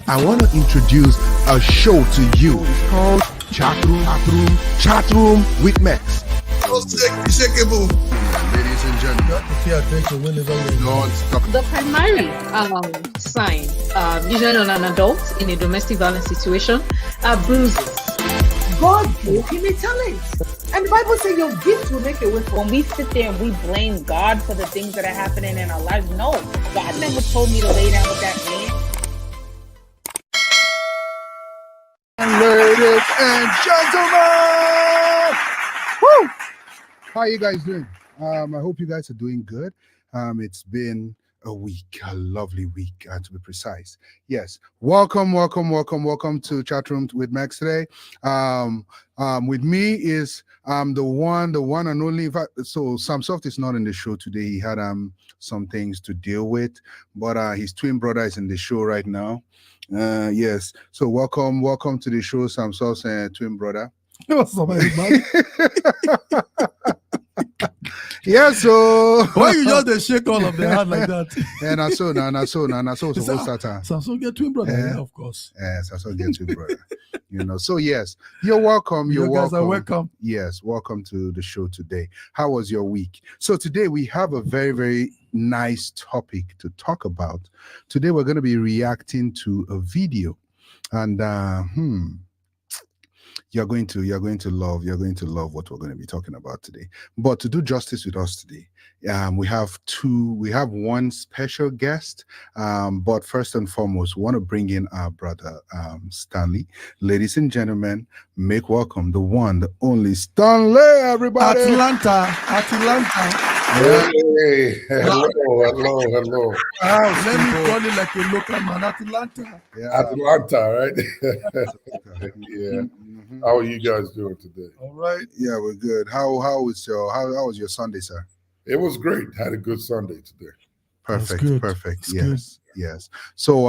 I want to introduce a show to you. It's called Chatroom with MEX. Ladies and gentlemen, don't stop. The primary sign, usually on an adult in a domestic violence situation, are bruises. God gave him a talent. And the Bible says your gift will make a way for When we sit there and we blame God for the things that are happening in our lives, no, God never told me to lay down with that man. Ladies and gentlemen, woo! How are you guys doing? I hope you guys are doing good. It's been a week, a lovely week, to be precise. Yes, welcome to Chatroom with MEX today. With me is the one and only. In fact, so Sam Soft is not in the show today. He had some things to deal with, but his twin brother is in the show right now. Yes, so welcome to the show, Sam Soft's twin brother. What's up, everybody? Yeah, so Why you just shake all of their hand like that? and I saw Samsung get twin brother, yeah, of course. Yes, I saw get twin brother. So yes, you're welcome. You guys are welcome. Yes, welcome to the show today. How was your week? So today we have a very, very nice topic to talk about. Today we're going to be reacting to a video, and you're going to love what we're going to be talking about today. But to do justice with us today, we have one special guest. But first and foremost, we want to bring in our brother Stanley. Ladies and gentlemen, make welcome the one, the only Stanley, everybody. Atlanta. Hey, hello. Let me call it like a local man, Atlanta. Yeah. Atlanta, right? Yeah. Mhm. How are you guys doing today? All right. Yeah, we're good. How was your Sunday, sir? It was great. Had a good Sunday today. Perfect. good. Perfect. That's Yes. So,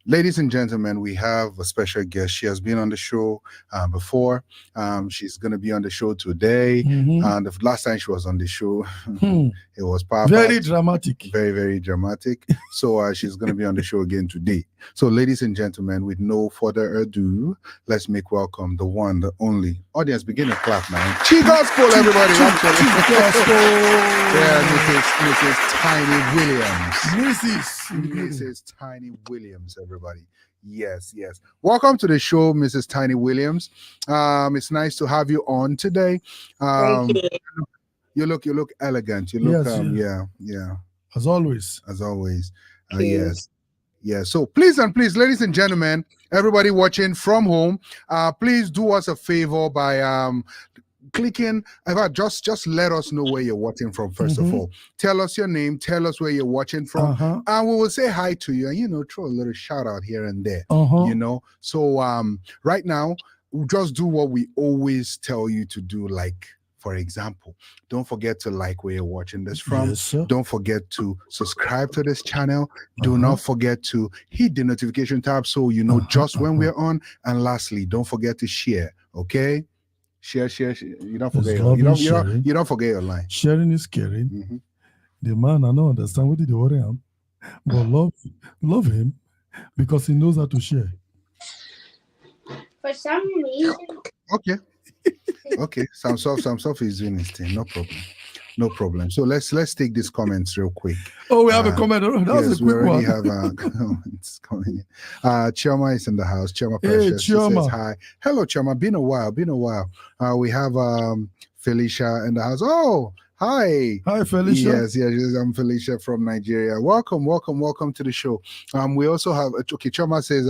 ladies and gentlemen, we have a special guest. She has been on the show before. She's going to be on the show today. Mhm. And the last time she was on the show, Hmm. it was powerful. Very dramatic. Very, very dramatic. So she's going to be on the show again today. So, ladies and gentlemen, with no further ado, let's make welcome the one, the only. Audience, begin to clap now. Chi Gospel, everybody. Actually. Yeah, Mrs. Tiny Williams. Mrs. Tiny Williams, everybody. Yes. Welcome to the show, Mrs. Tiny Williams. It's nice to have you on today. Thank you. You look elegant. You look Yes, yeah. As always. As always. Thank you. Yes. Yeah. So please, ladies and gentlemen, everybody watching from home, please do us a favor by clicking. In fact, just let us know where you're watching from. First of all, tell us your name, tell us where you're watching from, and we will say hi to you, and throw a little shout out here and there. So right now, we'll just do what we always tell you to do. Like, for example, don't forget to like where you're watching this from. Yes, sir. Don't forget to subscribe to this channel. Do not forget to hit the notification tab so you know just when we're on. And lastly, don't forget to share. Okay, share. You don't forget. You don't forget your line. Sharing is caring. The man, I don't understand what did you worry him, but love him because he knows how to share. For some reason. Okay. Sam Soft is doing his thing. No problem. So let's take these comments real quick. Oh, we have a comment. That was a quick one. We already have comments coming in. Chioma is in the house. Chioma Hey, Precious. She Chioma. says hi. Hello, Chioma. Been a while. We have Felicia in the house. Oh, hi. Hi, Felicia. Yes, I'm Felicia from Nigeria. Welcome to the show. We also have Chioma says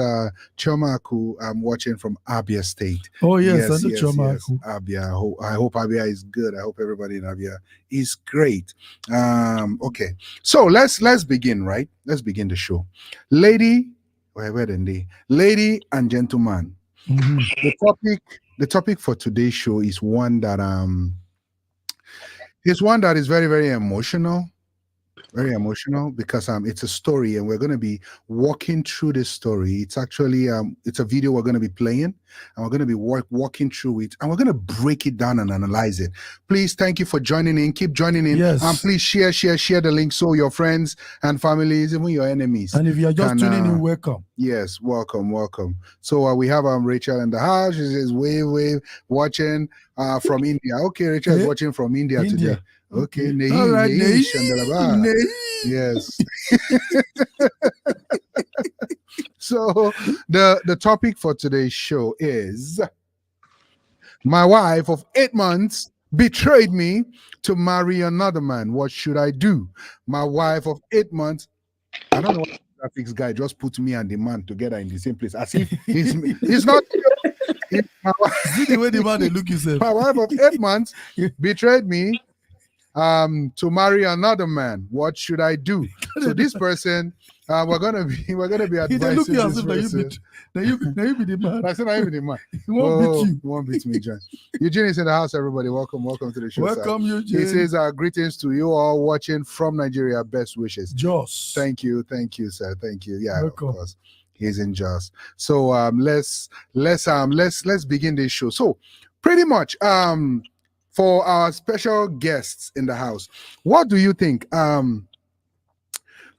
Chioma Aku, I'm watching from Abia State. Oh yes, I know Chioma Yes. Aku. Abia. I hope Abia is good. I hope everybody in Abia is great. Okay. So let's begin, right? Let's begin the show. Lady and gentlemen, the topic for today's show is one that it's one that is very, very emotional because it's a story and we're going to be walking through this story. It's actually it's a video we're going to be playing, and we're going to be walking through it, and we're going to break it down and analyze it. Please, thank you for joining in. Keep joining in. Yes. And please share the link so your friends and families, even your enemies. And if you are just tuning in, welcome. Yes, welcome. So we have Rachel in the house. She says, wave, watching from India. Okay, Rachel is watching from India today. Okay, all right, yes. So the topic for today's show is my wife of 8 months betrayed me to marry another man. What should I do? My wife of 8 months. I don't know what the graphics guy just put me and the man together in the same place as if he's not. See the way the man they look himself. My wife of 8 months betrayed me to marry another man. What should I do? So this person, we're gonna be advising this person. Now you be the man. I said I be the man. He won't beat you. He won't beat me, John. Eugene is in the house, everybody. Welcome to the show. Welcome, sir. Eugene. He says greetings to you all watching from Nigeria. Best wishes. Jos. Thank you, sir. Thank you. Yeah, welcome. Of course. He's in Jos. So let's begin this show. So pretty much for our special guests in the house, what do you think?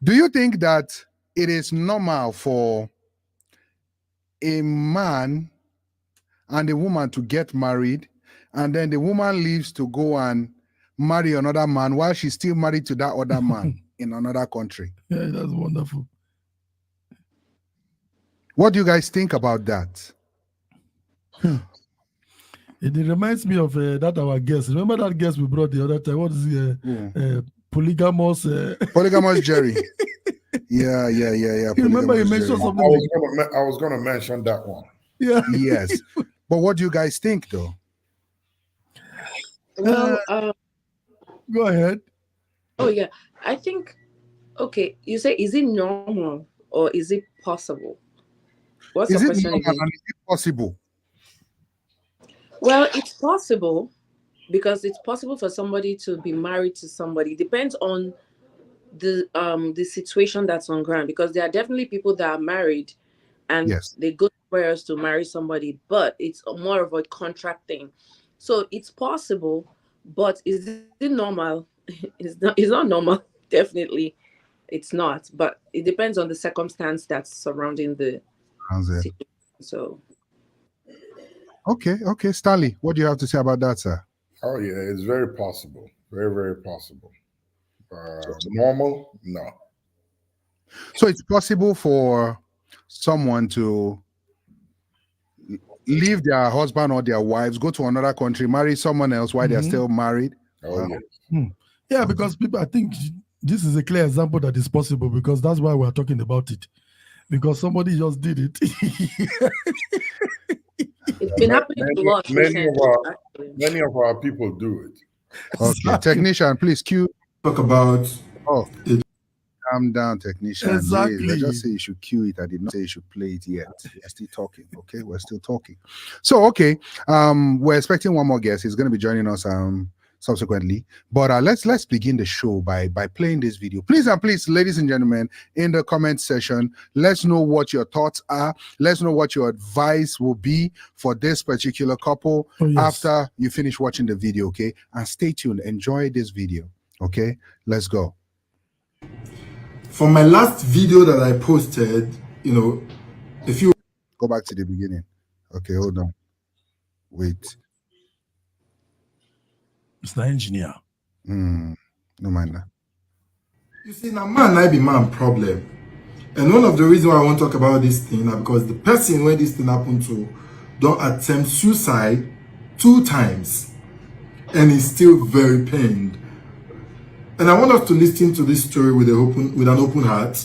Do you think that it is normal for a man and a woman to get married, and then the woman leaves to go and marry another man while she's still married to that other man in another country? Yeah, that's wonderful. What do you guys think about that? It reminds me of that our guest. Remember that guest we brought the other time? What is it? Polygamous. Polygamous Jerry. Yeah. You remember you mentioned something? I was gonna mention that one. Yeah. Yes. But what do you guys think, though? Well, go ahead. Oh yeah, I think. Okay, you say, is it normal or is it possible? What's Is the it question normal again? and is it possible? Well, it's possible because it's possible for somebody to be married to somebody. It depends on the situation that's on ground, because there are definitely people that are married and they go somewhere else to marry somebody, but it's more of a contract thing. So it's possible, but is it normal? It's not normal. Definitely it's not, but it depends on the circumstance that's surrounding the situation. So okay, Stanley, what do you have to say about that, sir? Oh yeah, it's very possible. Very, very possible. Normal? No. So it's possible for someone to leave their husband or their wives, go to another country, marry someone else while they're still married? Oh, yeah. Yeah, because people, I think this is a clear example that is possible, because that's why we're talking about it. Because somebody just did it. it's been happening a lot. Many of our people do it. Okay, technician, please cue. Talk about. Calm down, technician. Exactly. I just say you should cue it. I did not say you should play it yet. We're still talking. Okay, we're still talking. So okay, we're expecting one more guest. He's going to be joining us subsequently. But let's begin the show by playing this video. Please, ladies and gentlemen, in the comment section, let's know what your thoughts are. Let's know what your advice will be for this particular couple after you finish watching the video. Okay, and stay tuned. Enjoy this video. Okay, let's go. For my last video that I posted, if you go back to the beginning. Okay, hold on. Wait. Mr. Engineer. No mind that. You see, now man, I be man problem. And one of the reasons why I want to talk about this thing is because the person where this thing happened to don't attempt suicide 2 times and is still very pained. And I want us to listen to this story with an open heart,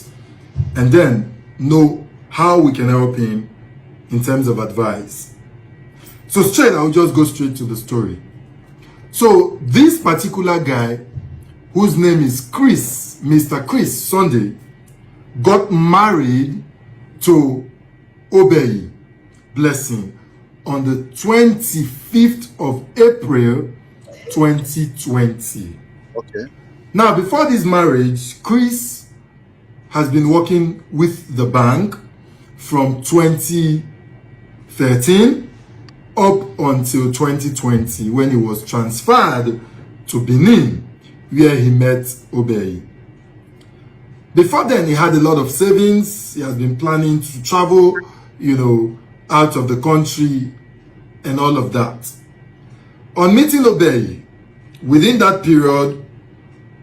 and then know how we can help him in terms of advice. So I'll just go straight to the story. So this particular guy, whose name is Chris, Mr. Chris Sunday, got married to Obey Blessing on the 25th of April 2020. Okay. Now, before this marriage, Chris has been working with the bank from 2015 2013 up until 2020 when he was transferred to Benin, where he met Obey. Before then, he had a lot of savings. He has been planning to travel, out of the country and all of that. On meeting Obey, within that period,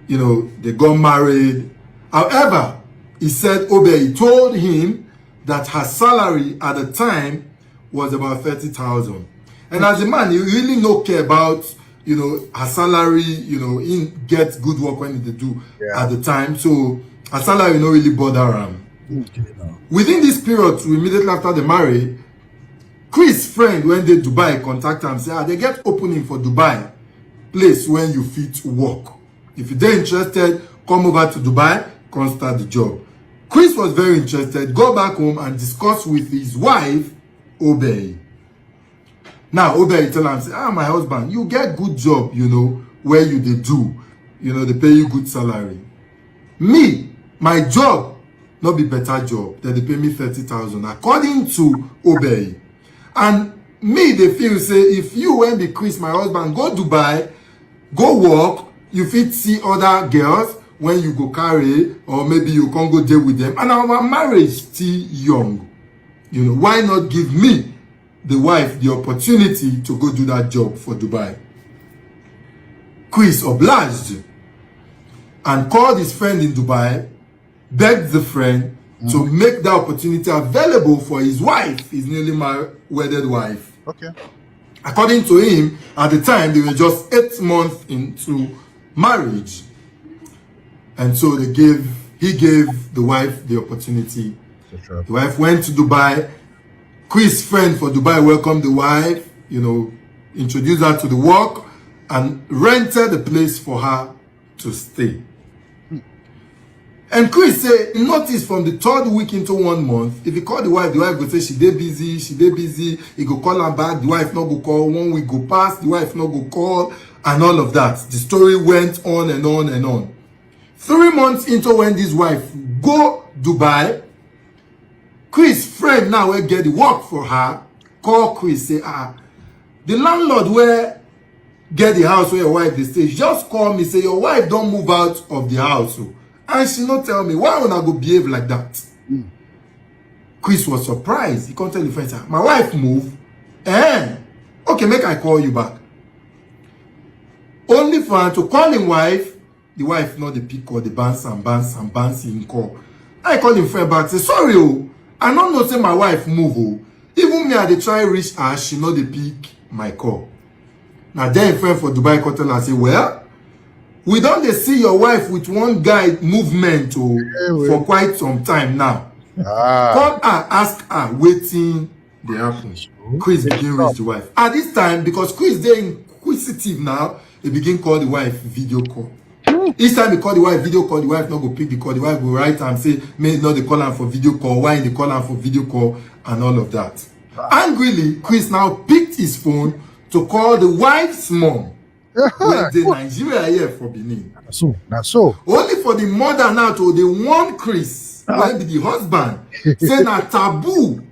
they got married. However, he said Obey told him that her salary at the time was about 30,000. And as a man, you really no care about, her salary, he gets good work when they do at the time. So her salary no really bother him. Within this period, immediately after the marriage, Chris' friend, when they Dubai, contact him, say, they get opening for Dubai, place when you fit work. If you're interested, come over to Dubai, come start the job. Chris was very interested, go back home and discuss with his wife, Obey. Now, Obey tell him, say, my husband, you get good job, where you they do, they pay you good salary. Me, my job, not be better job, that they pay me 30,000, according to Obey. And me, they feel, say, if you, when be Chris, my husband, go Dubai, go work, you fit see other girls, when you go carry, or maybe you can't go there with them, and our marriage still young. Why not give me, the wife, the opportunity to go do that job for Dubai? Chris obliged and called his friend in Dubai, begged the friend to make that opportunity available for his wife, his newly wedded wife. Okay. According to him, at the time, they were just 8 months into marriage. And so he gave the wife the opportunity. The wife went to Dubai. Chris' friend for Dubai welcomed the wife, introduced her to the work and rented the place for her to stay. And Chris said, he noticed from the 3rd week into 1 month, if he call the wife go say, she dey busy. He go call her back, the wife not go call. 1 week go past, the wife not go call, and all of that. The story went on and on and on. 3 months into when this wife go Dubai, Chris' friend now will get the work for her, call Chris, say, the landlord where get the house where your wife dey stay, just call me, say, your wife don't move out of the house. And she not tell me, why would I go behave like that? Chris was surprised. He can't tell the friend, my wife move. Okay, make I call you back. Only for her to call him wife, the wife not the pick or the bounce in call. I call him friend back, say, sorry, I don't know say my wife move. Even me, I dey try reach her, she not the pick my call. Now then friend for Dubai call tell her, say, well, we don't see your wife with one guy movement for quite some time now. Call her, ask her, waiting the happen. Chris begin reach the wife. At this time, because Chris is inquisitive now, he begin call the wife video call. Each time he call the wife video call, the wife not go pick the call. The wife go write and say, may not they call her for video call, why they call her for video call, and all of that. Angrily, Chris now picked his phone to call the wife's mom. When the Nigeria here for Benin. So. Only for the mother now to the one Chris, when the husband, say na taboo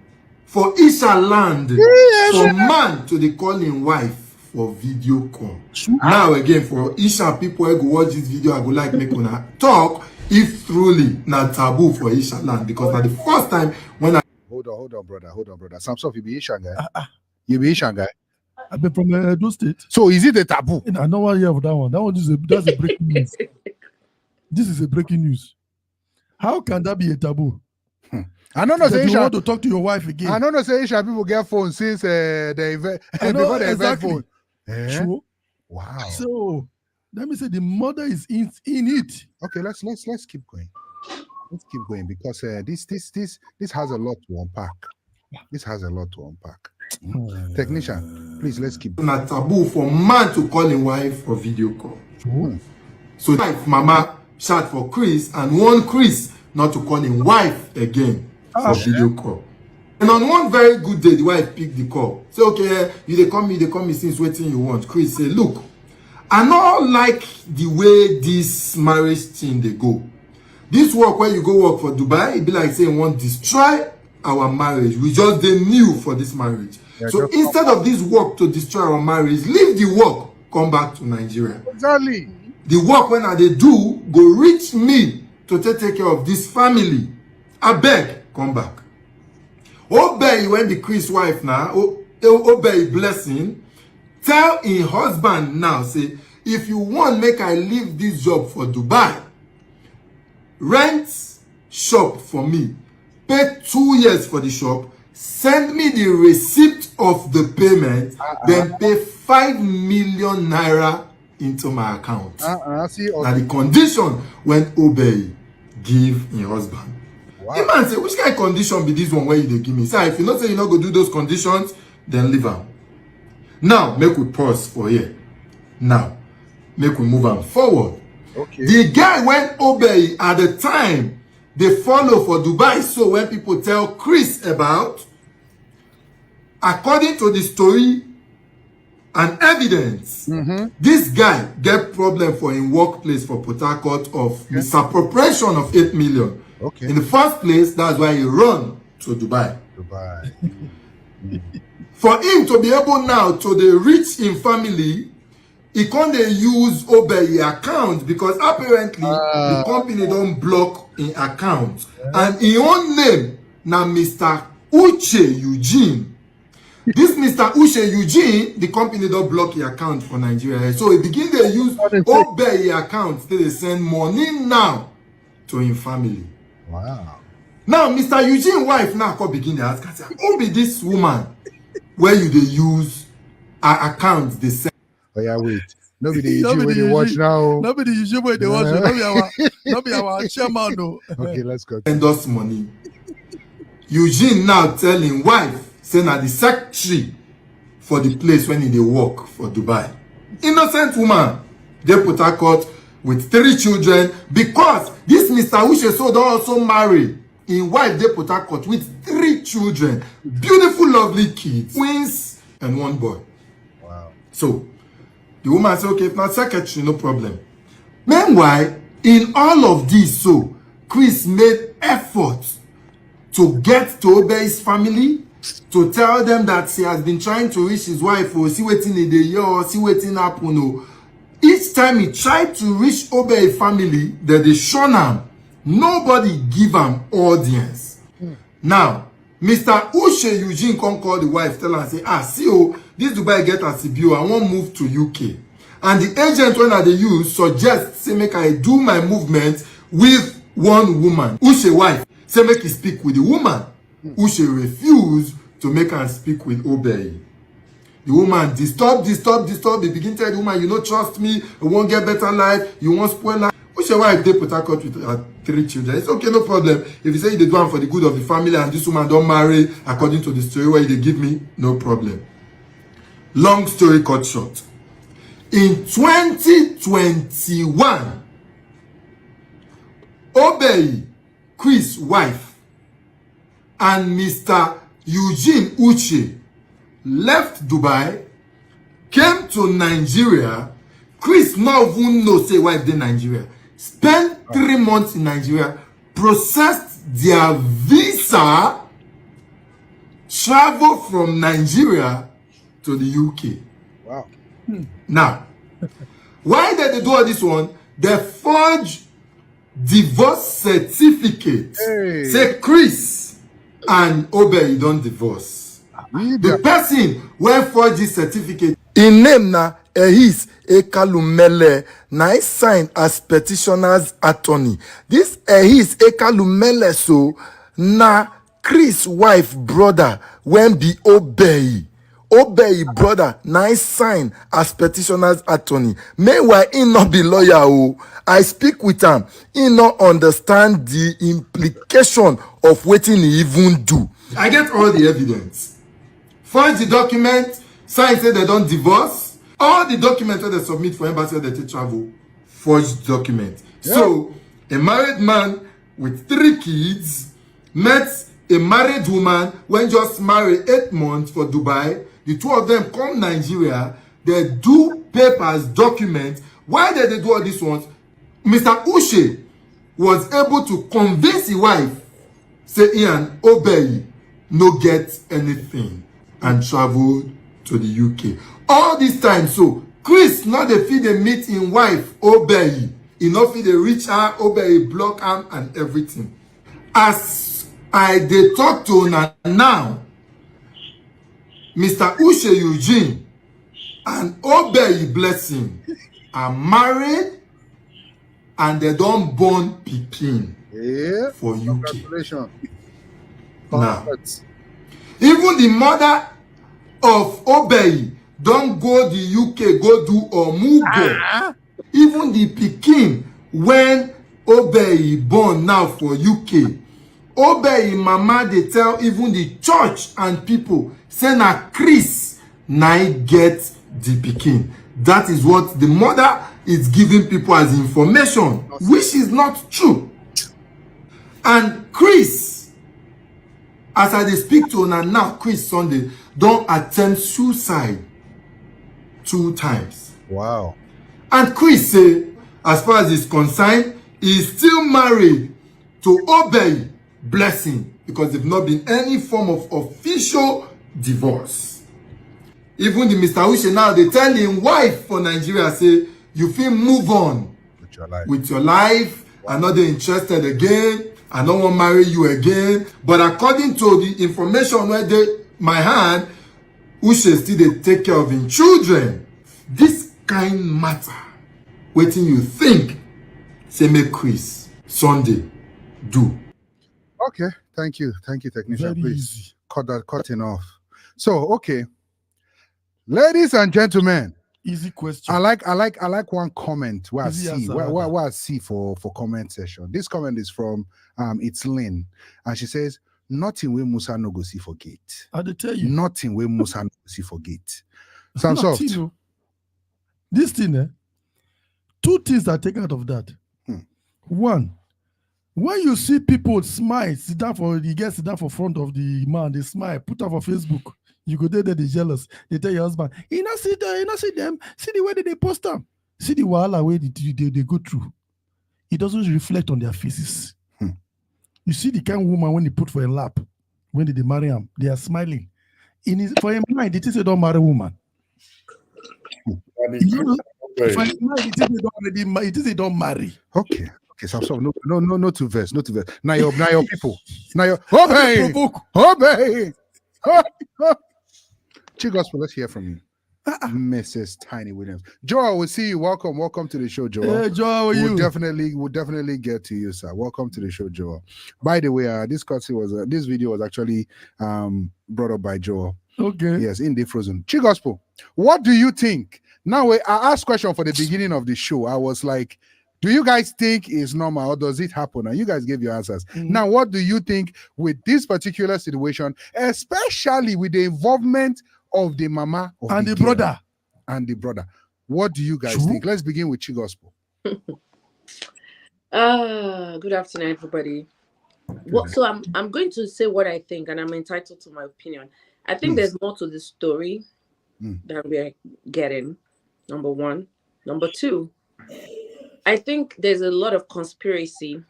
for Isha land for man to the calling wife for video call. Now again, for Isha people who go watch this video, I go like make una talk if truly na taboo for Isha land, because na the first time when I Hold on, brother. Samson, you be Asian guy. You be Asian guy. I've been from Edo State. So is it a taboo? I know one year of that one. That's a breaking news. This is a breaking news. How can that be a taboo? I don't know. That you want to talk to your wife again. I don't know. Say Asian people get phones since the event. Before the event phone. True. Wow. So let me say the mother is in it. Okay, let's keep going. Let's keep going because this has a lot to unpack. This has a lot to unpack. Technician, please let's keep. Not taboo for man to call his wife for video call. So wife, mama shout for Chris and warn Chris not to call his wife again for video call. And on one very good day, the wife picked the call. Say, okay, they call me since waiting you want. Chris say, look, I not like the way this marriage thing they go. This work where you go work for Dubai, it be like saying want destroy our marriage. We just dey new for this marriage. Yeah, so just instead of this work to destroy our marriage, leave the work, come back to Nigeria. Exactly. The work when I dey do go reach me to take care of this family. I beg, come back. Obey when the Chris wife now, obey blessing, tell him husband now, say, if you want make I leave this job for Dubai, rent shop for me, pay 2 years for the shop, send me the receipt of the payment, then pay 5 million naira into my account. See, Now the condition when Obey give him husband. wow. The man say, which kind of condition be this one where you dey give me? Say, if you not say you not go do those conditions, then leave am. Now, make we pause for here. Now, make we move on forward. Okay. The guy when Obey at the time, they follow for Dubai. So when people tell Chris about, according to the story and evidence, this guy get problem for in workplace for Port Harcourt of misappropriation of 8 million. Okay. In the first place, that's why he run to Dubai. Dubai. For him to be able now to the rich in family, he can't use Obey account because apparently the company don't block in account. And in own name, now Mr. Uche Eugene. This Mr. Uche Eugene, the company don't block the account for Nigeria. So he begin to use Obey account till they send money now to his family. Wow. Now, Mr. Eugene wife now come begin to ask her, who be this woman where you they use her account they send? Oh yeah, wait. Nobody the when they watch now. Nobody usually when they watch. Not be our chairman. No. Okay, let's go. Send us money. Eugene now telling wife, say na the secretary for the place when he dey work for Dubai. Innocent woman, they put her court with 3 children because this Mr. Uche so don also marry in wife they put her court with 3 children, beautiful, lovely kids, twins and 1 boy. Wow. So the woman said, okay, if not secretary, no problem. Meanwhile, in all of this, so Chris made efforts to get to Obey's family, to tell them that he has been trying to reach his wife or see waiting in the year or see waiting happen. Or each time he tried to reach Obey family, that they shun him. Nobody give him audience. Now, Mr. Uche Eugene come call the wife, tell her, say, see, this Dubai get a CBO, I won't move to UK. And the agent when they use suggest, say, make I do my movement with 1 woman. Uche wife, say, make he speak with the woman. Uche refuse to make her speak with Obey. The woman disturb. They begin to tell the woman, you don't trust me, you won't get better life, you won't spoil life. Uche wife, they put her court with her 3 children. It's okay, no problem. If you say they do one for the good of the family and this woman don't marry according to the story where they give me, no problem. Long story cut short. In 2021, Obey, Chris' wife, and Mr. Eugene Uche left Dubai, came to Nigeria. Chris not even know say wife in Nigeria. Spent 3 months in Nigeria, processed their visa, travel from Nigeria to the UK. Wow. Now, why did they do all this one? They forge divorce certificate. Hey. Say Chris and Obey don't divorce. The person when forge this certificate, in name na Ehis Ekalumele, na he signed as petitioner's attorney. This Ehis Ekalumele so na Chris' wife brother when be Obey. Obey brother na he sign as petitioner's attorney. Meanwhile, he not be lawyer. I speak with him. He not understand the implication of wetin he even do. I get all the evidence. Forge the document, sign say they don't divorce. All the documents that they submit for embassy that they travel, forged document. Yeah. So a married man with 3 kids met a married woman when just married 8 months for Dubai. The 2 of them come Nigeria, they do papers, documents. Why did they do all these ones? Mr. Uche was able to convince his wife, say Ian, Obey, no get anything and travel to the UK. All this time, so Chris not dey fit dey meet him wife Obey. He not fit dey reach her, Obey block am and everything. As I dey talk to una now, Mr. Uche Eugene and Obey Blessing are married and they don born pikin for UK. Congratulations. Now, even the mother of Obey don go the UK go do omugo. Even the pikin when Obey born now for UK, Obey mama dey tell even the church and people say na Chris na get the pikin. That is what the mother is giving people as information, which is not true. And Chris, as I dey speak to una now, Chris Sunday don attempt suicide 2 times. Wow. And Chris say, as far as he's concerned, he's still married to Obey Blessing because there's not been any form of official divorce. Even the Mr. Uche now, they tell him wife for Nigeria, say, you feel move on with your life. I'm not interested again. I don't want to marry you again. But according to the information where they my hand, Uche still they take care of his children. This kind matter, waiting you think, say make Chris Sunday do. Okay, thank you, technician. Very Please easy. cut that cutting off. So, okay, ladies and gentlemen, Easy question. I like one comment where I Easy see answer, where I see for comment session. This comment is from it's Lynn, and she says, "Nothing we Musa no go see forget. I dey tell you. Nothing we Musa no go see forget." Sam Soft. Nothing, oh. This thing, 2 things I take out of that. One, when you see people smile, sit down for front of the man, they smile, put up on Facebook. You go there, they jealous. They tell your husband, you not see them, see the way they post them, see the wahala way they go through. It doesn't reflect on their faces. You see the kind of woman when they put for a lap, when they marry them, they are smiling. For a mind, it is a don't marry woman. For a mind, it is a don't marry. Okay, Sam Soft. No to verse. Now your people. Now your obey. Chief Gospel, let's hear from you. Mrs. Tiny Williams. Joel, we'll see you. Welcome to the show, Joel. Hey, Joel, how are you? We'll definitely get to you, sir. Welcome to the show, Joel. By the way, this video was actually brought up by Joel. Okay. Yes, in the Frozen. Chief Gospel, what do you think? Now, I asked question for the beginning of the show. I was like, do you guys think it's normal or does it happen? And you guys gave your answers. Now, what do you think with this particular situation, especially with the involvement of the mama of and the girl brother? And the brother. What do you guys think? Let's begin with Chi Gospel. Good afternoon, everybody. So I'm going to say what I think, and I'm entitled to my opinion. I think there's more to the story that we're getting. Number one. Number two, I think there's a lot of conspiracy.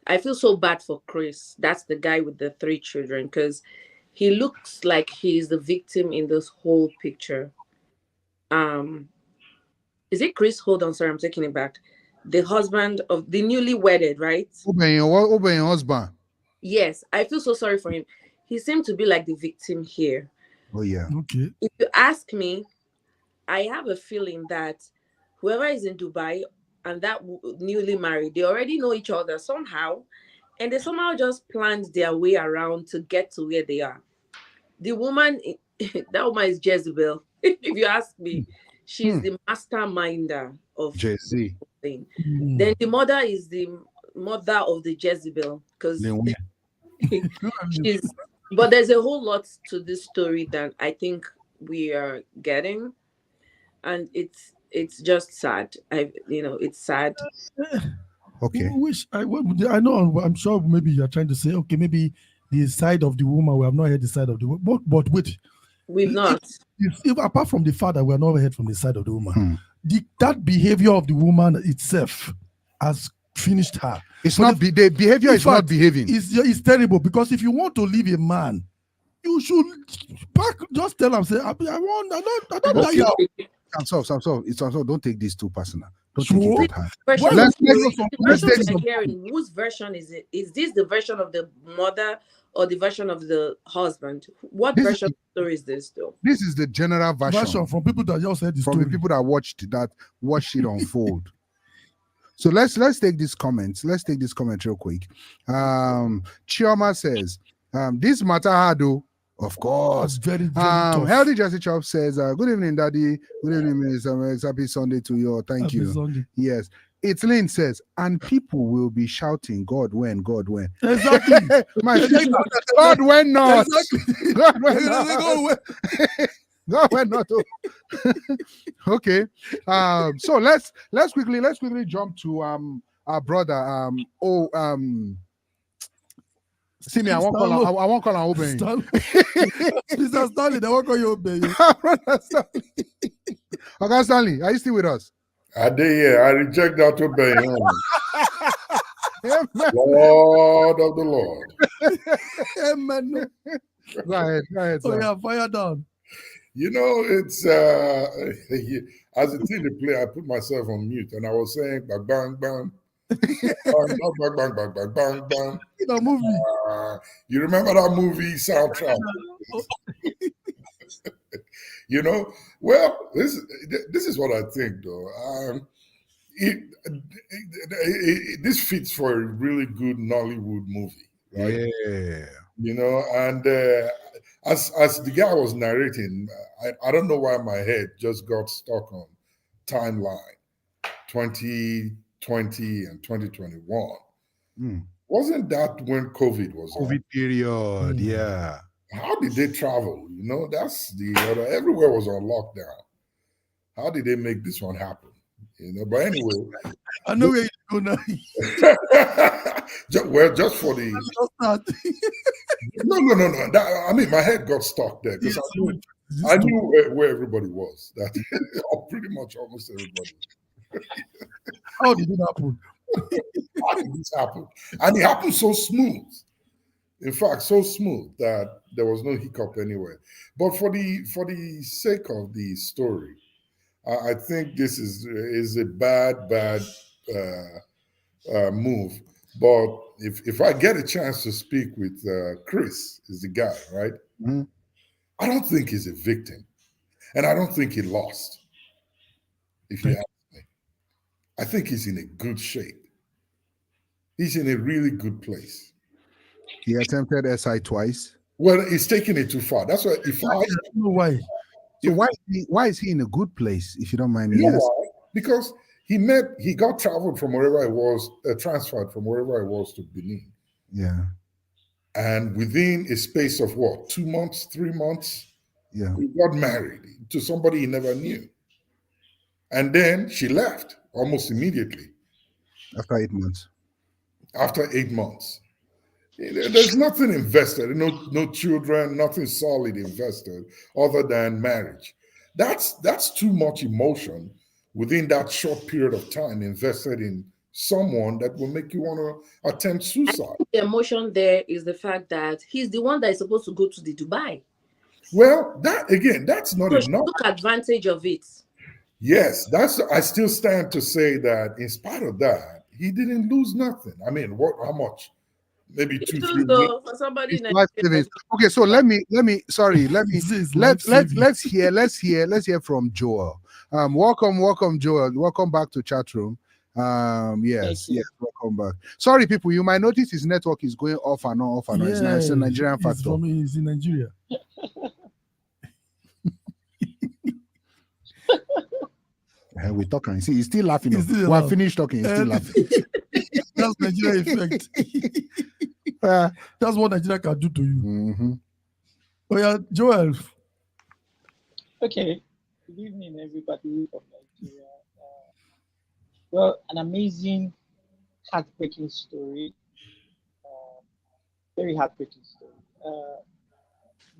I feel so bad for Chris. That's the guy with the 3 children, because he looks like he's the victim in this whole picture. Is it Chris? Hold on, sorry, I'm taking it back. The husband of the newly wedded, right? Obey your husband. Yes, I feel so sorry for him. He seemed to be like the victim here. Oh yeah. Okay. If you ask me, I have a feeling that whoever is in Dubai and that newly married, they already know each other somehow, and they somehow just planned their way around to get to where they are. The woman, that woman is Jezebel. If you ask me, she's the masterminder of Jay-Z. Thing. Then the mother is the mother of the Jezebel, because but there's a whole lot to this story that I think we are getting, and it's just sad. It's sad. Okay. I know. I'm sure maybe you're trying to say, okay, maybe the side of the woman. We have not heard the side of the woman. But wait, we've not. If apart from the father, we have not heard from the side of the woman. That behavior of the woman itself has finished her. It's not the behavior is not behaving. It's terrible, because if you want to leave a man You should back. Just tell them, say, I don't die. Okay. Now. Don't take this too personal. Don't So, take it that hard. Version Why of would you the know let's version take we are hearing, whose version is it? Is this the version of the mother or the version of the husband? What This version is- of the story is this, though? This is the general version from people that just said the from story? the people that watched it unfold. So let's take these comments. Let's take this comment real quick. Chioma says, this matter hard though. Of course. Very, very tough. Healthy Jesse Chop says, good evening, Daddy. Good evening, Minister Mex. Happy Sunday to you. Thank Happy you. Sunday. Yes. It's Lynn says, and people will be shouting, God when, God when. Exactly. My sister, God when not. Exactly. God when God not. when. God when not. Okay. So let's quickly jump to our brother. See me, I won't call on Oben. Mr. Stanley, they won't call you Oben. Okay, Stanley, are you still with us? I reject that obeying. Amen. Lord of the Lord. Amen. Go ahead. Oh, Sir. yeah, fire down. You know, it's as a thing to play, I put myself on mute and I was saying bang bang bang. Bang bang bang bang bang bang bang. In a movie. You remember that movie soundtrack? You know, well, this is what I think, though. This fits for a really good Nollywood movie, right? Yeah. You know, and as the guy was narrating, I don't know why my head just got stuck on timeline 2020 and 2021. Wasn't that when COVID was COVID on? period, yeah. How did they travel? You know, that's the other. Everywhere was on lockdown. How did they make this one happen? You know, but anyway. I know where you go now. Just for the. No. I mean, my head got stuck there because I knew where everybody was. That pretty much almost everybody. How did it happen? How did this happen? And it happened so smooth. In fact, so smooth that there was no hiccup anywhere. But for the sake of the story, I think this is a bad move. But if I get a chance to speak with Chris, is the guy, right? Mm-hmm. I don't think he's a victim, and I don't think he lost. If you ask me, I think he's in a good shape. He's in a really good place. He attempted SI twice. Well, he's taking it too far. That's why. I don't know why. So why is he in a good place? If you don't mind me You know asking. why? Because he got traveled from wherever I was, transferred from wherever I was to Benin. Yeah. And within a space of what, 2 months, 3 months, yeah, he got married to somebody he never knew. And then she left almost immediately. After 8 months. After 8 months. There's nothing invested, no children, nothing solid invested other than marriage. That's too much emotion within that short period of time invested in someone that will make you want to attempt suicide. The emotion there is the fact that he's the one that is supposed to go to the Dubai. Well, that's not So enough. took advantage of it. Yes, I still stand to say that in spite of that, he didn't lose nothing. I mean, how much? Maybe 2, 3 though, for somebody okay, so let's hear from Joel. Welcome Joel. Welcome back to chat room. Yes, welcome back. Sorry, people, you might notice his network is going off and on. Yeah, it's a Nigerian factor. He's in Nigeria. We talking. See, he's still laughing. We're finished talking. He's still laughing. That's Nigeria effect. That's what Nigeria can do to you. Mm-hmm. Oh yeah, Joel. Okay. Good evening, everybody from Nigeria. Well, an amazing, heartbreaking story. Very heartbreaking story.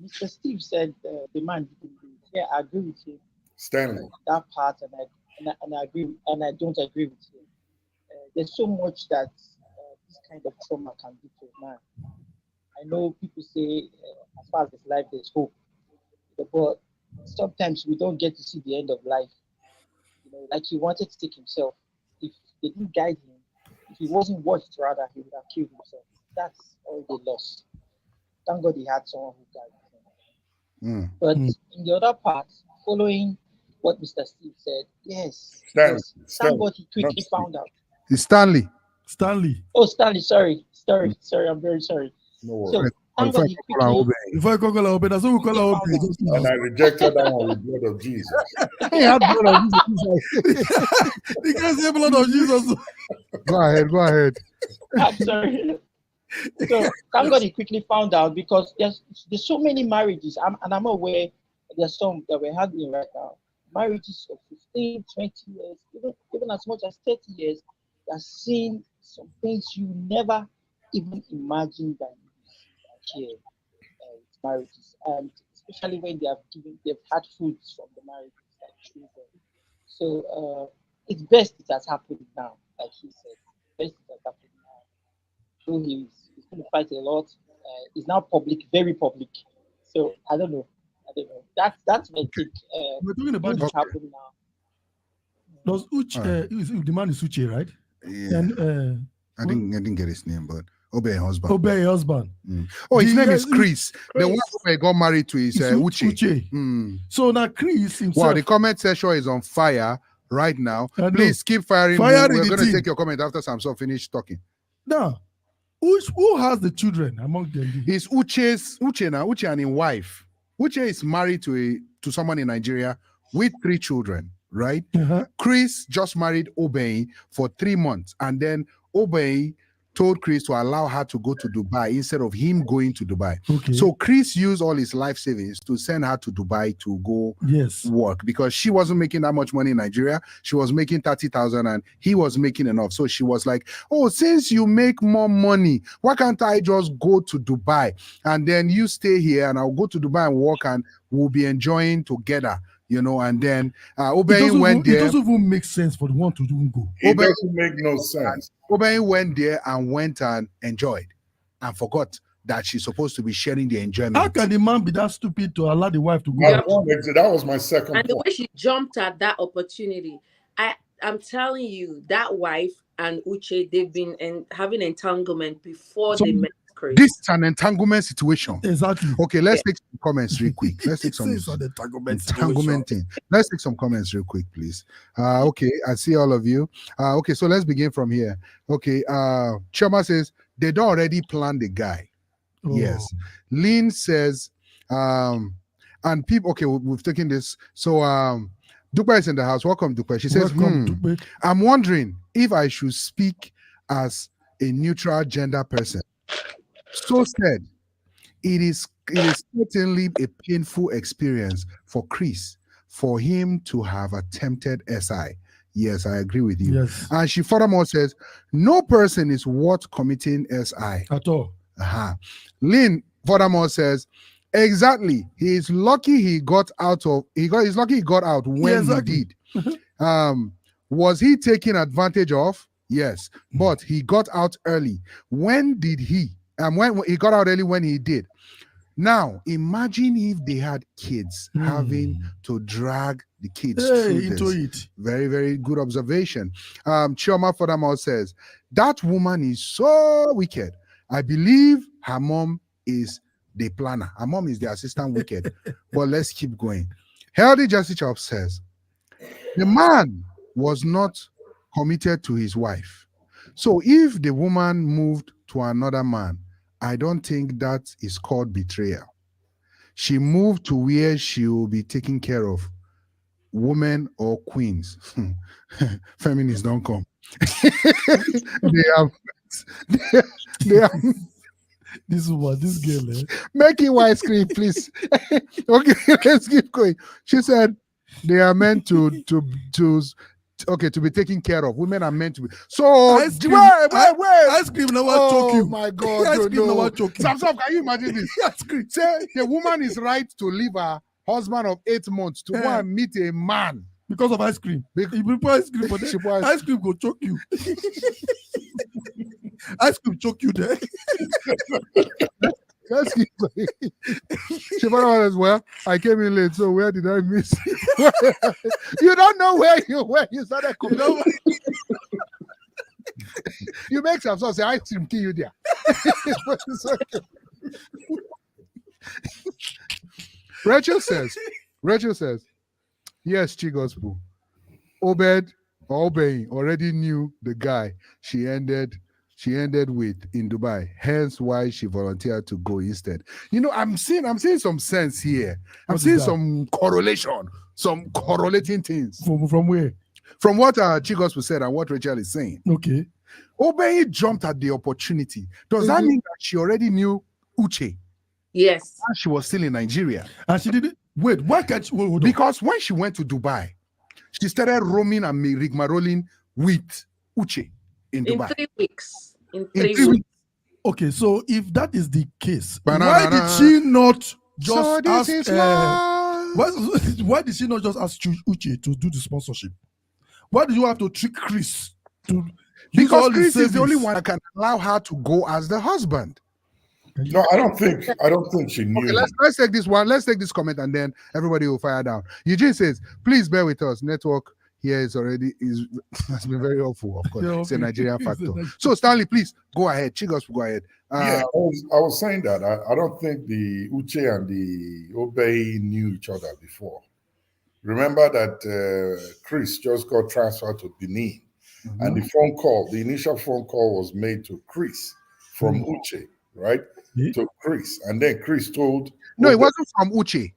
Mr. Steve said the man didn't do it. Yeah, I agree with him. Stanley. That part, and I agree, and I don't agree with him. There's so much that this kind of trauma can do to a man. I know people say, as far as there's life, there's hope. But sometimes we don't get to see the end of life. Like he wanted to take himself. If they didn't guide him, if he wasn't watched, rather, he would have killed himself. That's all they lost. Thank God he had someone who guided him. But in the other part, following what Mr. Steve said, yes, thank God he quickly found out. It's Stanley. Oh, Stanley, sorry, I'm very sorry. No worries. So thank God he quickly. If I call Obe, that's what we call Obe. And I rejected that one with blood of Jesus. He had blood of Jesus. You can't say blood of Jesus. Go ahead. I'm sorry. So thank God he quickly found out, because there's so many marriages, and I'm aware there's some that we're having right now. Marriages of 15, 20 years, even as much as 30 years, that seen some things you never even imagined that you hear with marriages, and especially when they've had fruits from the marriages, like children. So it's best it has happened now, like he said. Best it has happened now. So he's going to fight a lot. It's now public, very public. So I don't know. That's my take. We're talking about what's happening now. Does the man is Uche, right? Yeah. And I didn't get his name, but Obe husband. Oh, his name is Chris. The one who got married to is Uche. So now Chris himself. Wow, the comment section is on fire right now. Please keep firing. We're going to take your comment after Samson finish talking. Now, who has the children among them? It's Uche and his wife. Uche is married to someone in Nigeria with 3 children, right? Chris just married Obey for 3 months, and then Obey told Chris to allow her to go to Dubai instead of him going to Dubai. Okay. So Chris used all his life savings to send her to Dubai to go work, because she wasn't making that much money in Nigeria. She was making 30,000 and he was making enough. So she was like, oh, since you make more money, why can't I just go to Dubai and then you stay here and I'll go to Dubai and work and we'll be enjoying together. And then Obey went there. It doesn't even make sense for the one to even go. It doesn't make no sense. Obey went there and enjoyed and forgot that she's supposed to be sharing the enjoyment. How can the man be that stupid to allow the wife to go? That was my second And point. the way she jumped at that opportunity, I'm telling you, that wife and Uche, they've been having entanglement before they met. This is an entanglement situation. Exactly. Okay, let's take some comments real quick. Let's take some entanglement thing. Let's take some comments real quick, please. Okay, I see all of you. Okay, so let's begin from here. Okay, Choma says they don't already plan the guy. Oh. Yes. Lynn says, and people. Okay, we've taken this. So Dupe is in the house. Welcome, Dupe. She says, I'm wondering if I should speak as a neutral gender person. So said, it is certainly a painful experience for Chris, for him to have attempted SI. Yes, I agree with you. Yes. And she furthermore says, no person is worth committing SI. At all. Lynn furthermore says, exactly. He is lucky he got out when he did. Was he taken advantage of? Yes, but he got out early. When did he? When he got out early, when he did. Now, imagine if they had kids having to drag the kids into it. Very, very good observation. Chioma furthermore says, that woman is so wicked. I believe her mom is the planner. Her mom is the assistant wicked. But let's keep going. Healthy Jesse Chop says, the man was not committed to his wife. So if the woman moved to another man, I don't think that is called betrayal. She moved to where she will be taken care of. Women or queens. Feminists don't come. they have this girl. Make it white screen, please. Okay, let's keep going. She said they are meant to be taken care of. Women are meant to be. So ice cream, wait. Ice cream now choke you. Oh my God! Ice cream now choke you. Samson, can you imagine this? Ice cream. Say the woman is right to leave her husband of 8 months to go and meet a man because of ice cream. You prepare ice cream for them. Ice cream go choke you. Ice cream choke you there. Let's keep going. Shivana as well. I came in late, so where did I miss? You don't know where you started coming. You make some sort of say ice cream kill you there. Rachel says, yes, Chi Gospel. Obed already knew the guy she ended with in Dubai, hence why she volunteered to go instead. You know, I'm seeing some sense here. I'm seeing some correlation, some correlating things. From where? From what Chi Gospel said and what Rachel is saying. Okay. Obey jumped at the opportunity. Does that mean that she already knew Uche? Yes. And she was still in Nigeria. And she didn't. Wait, why can't she? Hold on. Because when she went to Dubai, she started roaming and rigmaroling with Uche in Dubai. 3 weeks. In 3 weeks. Okay, so if that is the case, why did she not just ask? Why did she not just ask Uche to do the sponsorship? Why did you have to trick Chris to? Because Chris is the only one that can allow her to go as the husband. No, I don't think she knew. Okay, let's take this one. Let's take this comment and then everybody will fire down. Eugene says, please bear with us. Network here has been very helpful, of course. Yeah, okay. It's a Nigerian factor. So Stanley, please go ahead. Chigos, go ahead. Yeah, I was saying that I don't think the Uche and the Obey knew each other before. Remember that Chris just got transferred to Benin. And the initial phone call was made to Chris from Uche, right? To Chris. And then Chris told... No, it wasn't from Uche.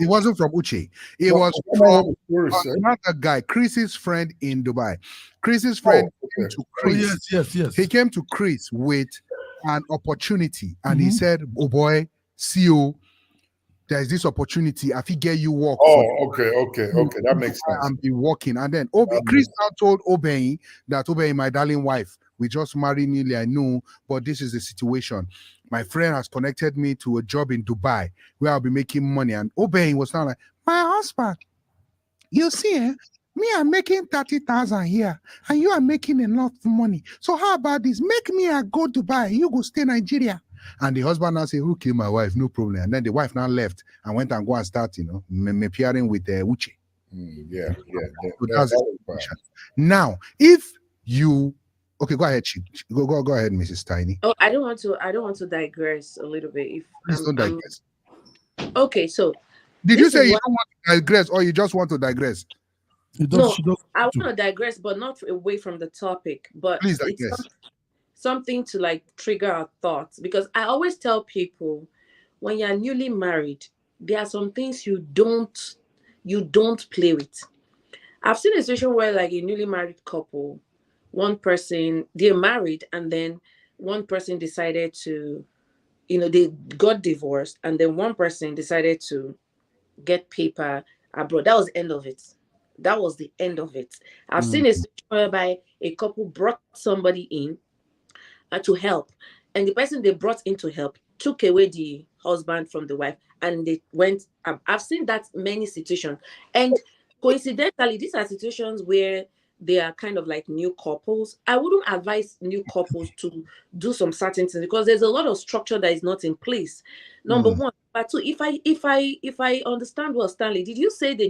It wasn't from Uche. It was from another guy, Chris's friend in Dubai. Chris's friend came to Chris. Yes. He came to Chris with an opportunity. And he said, oh boy, see you. There's this opportunity. I think get you work. Okay. That makes sense. And be working. And then Chris now told Obey that Obey, my darling wife, we just married newly, I know, but this is the situation. My friend has connected me to a job in Dubai where I'll be making money. And Obey was now like, my husband, you see, me, I'm making 30,000 here, and you are making enough money. So how about this? Make me a go Dubai, you go stay Nigeria. And the husband now say, who killed my wife? No problem. And then the wife now left and went and go and start, appearing with Uche. Yeah. So that's now, if you go ahead, go ahead, Mrs. Tiny. Oh, I don't want to digress a little bit. Please don't digress. Okay, so did you say you don't want to digress or you just want to digress? No, I want to digress, but not away from the topic. But please digress. It's something to like trigger our thoughts, because I always tell people when you're newly married, there are some things you don't play with. I've seen a situation where like a newly married couple, one person, they're married and then one person decided to, they got divorced and then one person decided to get paper abroad. That was the end of it. That was the end of it. I've seen a situation whereby a couple brought somebody in to help, and the person they brought in to help took away the husband from the wife, and they went. I've seen that many situations, and coincidentally, these are situations where they are kind of like new couples. I wouldn't advise new couples to do some certain things because there's a lot of structure that is not in place. Number one, but two, if I understand well, Stanley, did you say they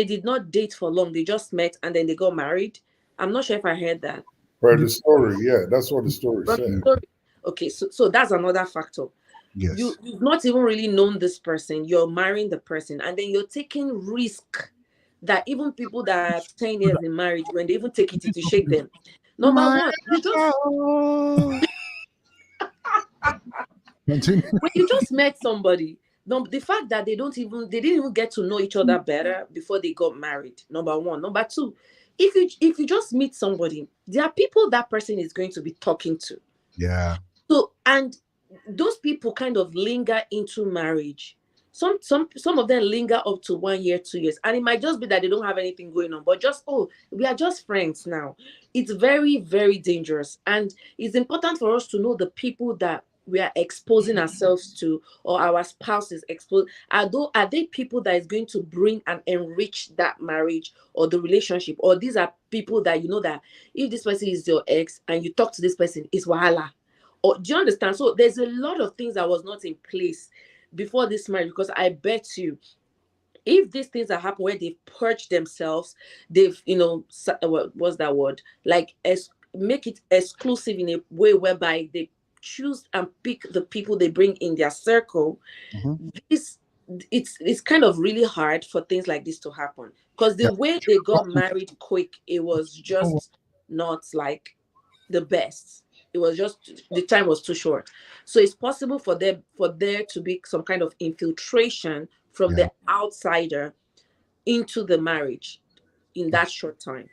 did not date for long? They just met and then they got married? I'm not sure if I heard that. Right, the story, yeah, that's what the story said. Okay, so that's another factor. Yes. You've not even really known this person. You're marrying the person, and then you're taking risk that even people that are 10 years in marriage, when they even take it to shake them. Number one, when you just met somebody, the fact that they didn't even get to know each other better before they got married. Number one. Number two, if you just meet somebody, there are people that person is going to be talking to. Yeah. So, and those people kind of linger into marriage. Some of them linger up to 1 year, 2 years, and it might just be that they don't have anything going on, but we are just friends now. It's very, very dangerous, and it's important for us to know the people that we are exposing ourselves to, or our spouses exposed. Are they people that is going to bring and enrich that marriage or the relationship, or these are people that that if this person is your ex and you talk to this person, it's wahala, do you understand? So there's a lot of things that was not in place before this marriage, because I bet you, if these things that happen where they've purged themselves, they've, what's that word? Like, make it exclusive in a way whereby they choose and pick the people they bring in their circle. It's kind of really hard for things like this to happen, because the way they got married quick, it was just not like the best. It was just, the time was too short. So it's possible for there to be some kind of infiltration from the outsider into the marriage in that short time.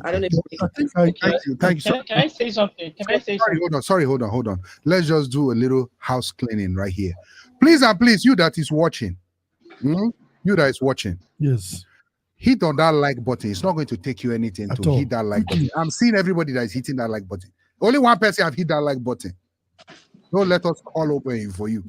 I don't know if Thank you. Can I say something? Hold on. Let's just do a little house cleaning right here. Please, you that is watching. You that is watching. Yes. Hit on that like button. It's not going to take you anything to hit that like button. I'm seeing everybody that is hitting that like button. Only one person have hit that like button. Don't let us call open for you.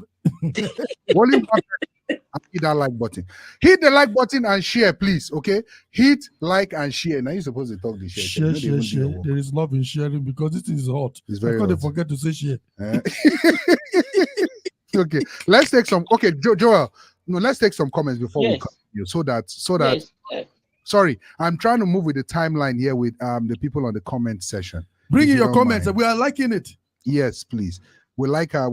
Only one person have hit that like button. Hit the like button and share, please. Okay? Hit like and share. Now you're supposed to talk the share. Share. There is love in sharing, because this is hot. It's very hot. Hot. Forget to say share. Okay. Let's take some. Okay, Joel. No, let's take some comments before we continue. So that. Yes. Sorry, I'm trying to move with the timeline here with the people on the comment section. Bring in your comments. We are liking it. Yes, please. We like all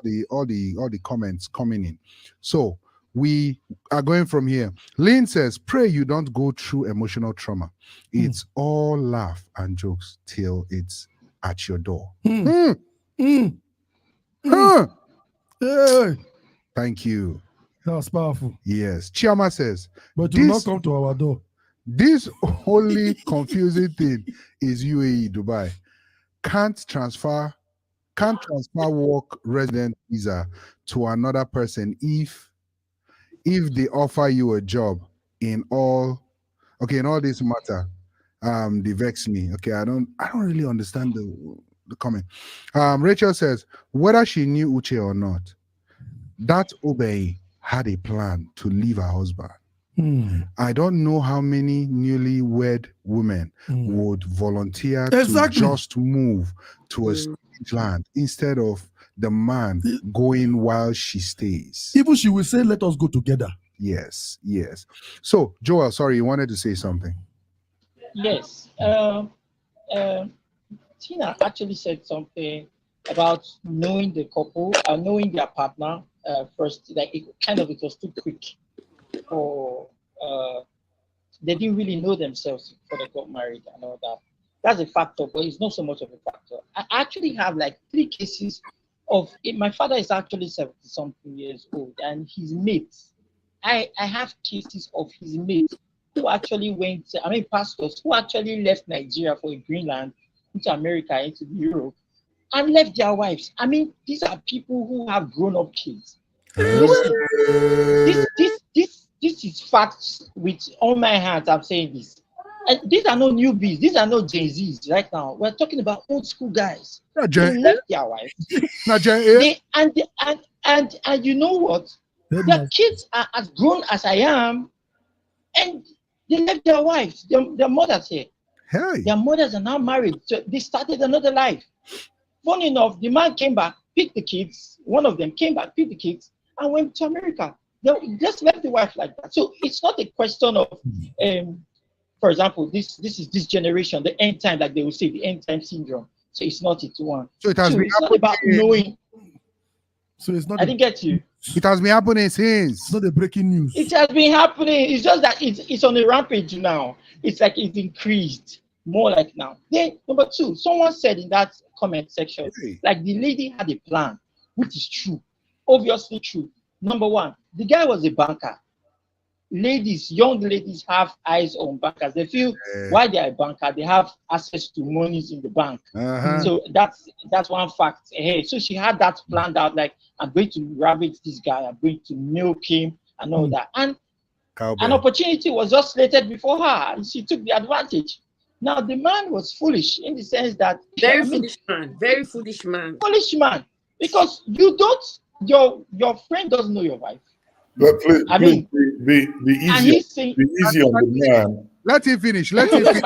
the comments coming in. So we are going from here. Lynn says, pray you don't go through emotional trauma. It's all laugh and jokes till it's at your door. Hey. Thank you. That's powerful. Yes. Chiama says, but do not come to our door. This only confusing thing is UAE, Dubai. Can't transfer work resident visa to another person if they offer you a job in all this matter. They vex me. Okay, I don't really understand the comment. Rachel says, whether she knew Uche or not, that Obey had a plan to leave her husband. I don't know how many newlywed women would volunteer to just move to a strange land instead of the man going while she stays. Even she will say, let us go together. Yes. So, Joel, sorry, you wanted to say something. Yes. Tina actually said something about knowing the couple, knowing their partner first. Like, it was too quick. Or they didn't really know themselves before they got married and all that. That's a factor, but it's not so much of a factor. I actually have like 3 cases of it. My father is actually 70-something years old, and his mates. I have cases of his mates who actually pastors who actually left Nigeria for Greenland, into America, into Europe, and left their wives. These are people who have grown-up kids. This is facts with all my hands. I'm saying this. And these are no newbies. These are no Gen Zs right now. We're talking about old school guys. They left their wives. And you know what? Their kids are as grown as I am, and they left their wives. Their mothers here. Hey. Their mothers are now married. So they started another life. Funny enough, the man came back, picked the kids. One of them came back, picked the kids, and went to America. They just left the wife like that. So it's not a question of, for example, this is this generation, the end time, like they will say, the end time syndrome. So it's not it one. So it's not about knowing. So it's not. I didn't get you. It has been happening since. It's not the breaking news. It has been happening. It's just that it's on a rampage now. It's like it's increased more like now. Then number 2, someone said in that comment section, like the lady had a plan, which is true, obviously true. Number 1, the guy was a banker. Young ladies have eyes on bankers. They feel while they are a banker, they have access to monies in the bank. So that's one fact. So she had that planned out, like, I'm going to ravage this guy, I'm going to milk him and all that. And an opportunity was just slated before her, and she took the advantage. Now the man was foolish in the sense that very foolish man, because your friend doesn't know your wife. But please, be easy on the man. Let him finish. Let him finish.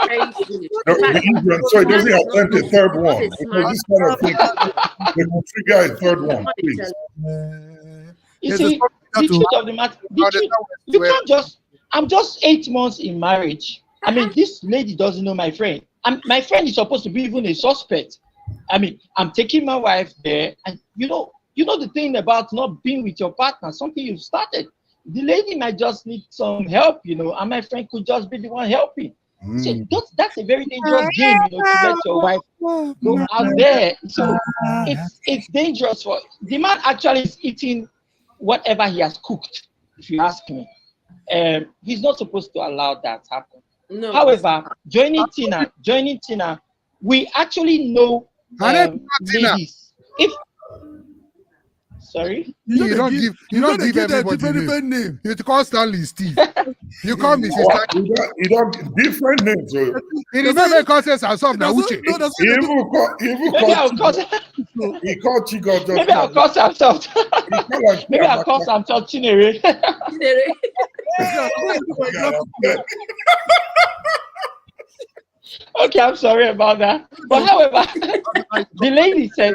No, so he doesn't attempt a third one. Because this kind of thing, they could trigger a third one, please. You see, the truth of the matter, you can't just, I'm just 8 months in marriage. I mean, this lady doesn't know my friend. My friend is supposed to be even a suspect. I mean, I'm taking my wife there, and you know the thing about not being with your partner, something you've started. The lady might just need some help, and my friend could just be the one helping. See, that's a very dangerous game, to let your wife go out there. So it's dangerous for the man. Actually is eating whatever he has cooked, if you ask me. He's not supposed to allow that to happen. No. However, joining Tina, we actually know ladies. Sorry? You don't give everybody name. You call Stanley Steve. You call Mrs. Stanley. You don't different names. You remember causes and some now Uche. He called Chico. Maybe I'll call Samson. Maybe I'll call Samson Chinere. Okay, I'm sorry about that. But however, the lady said,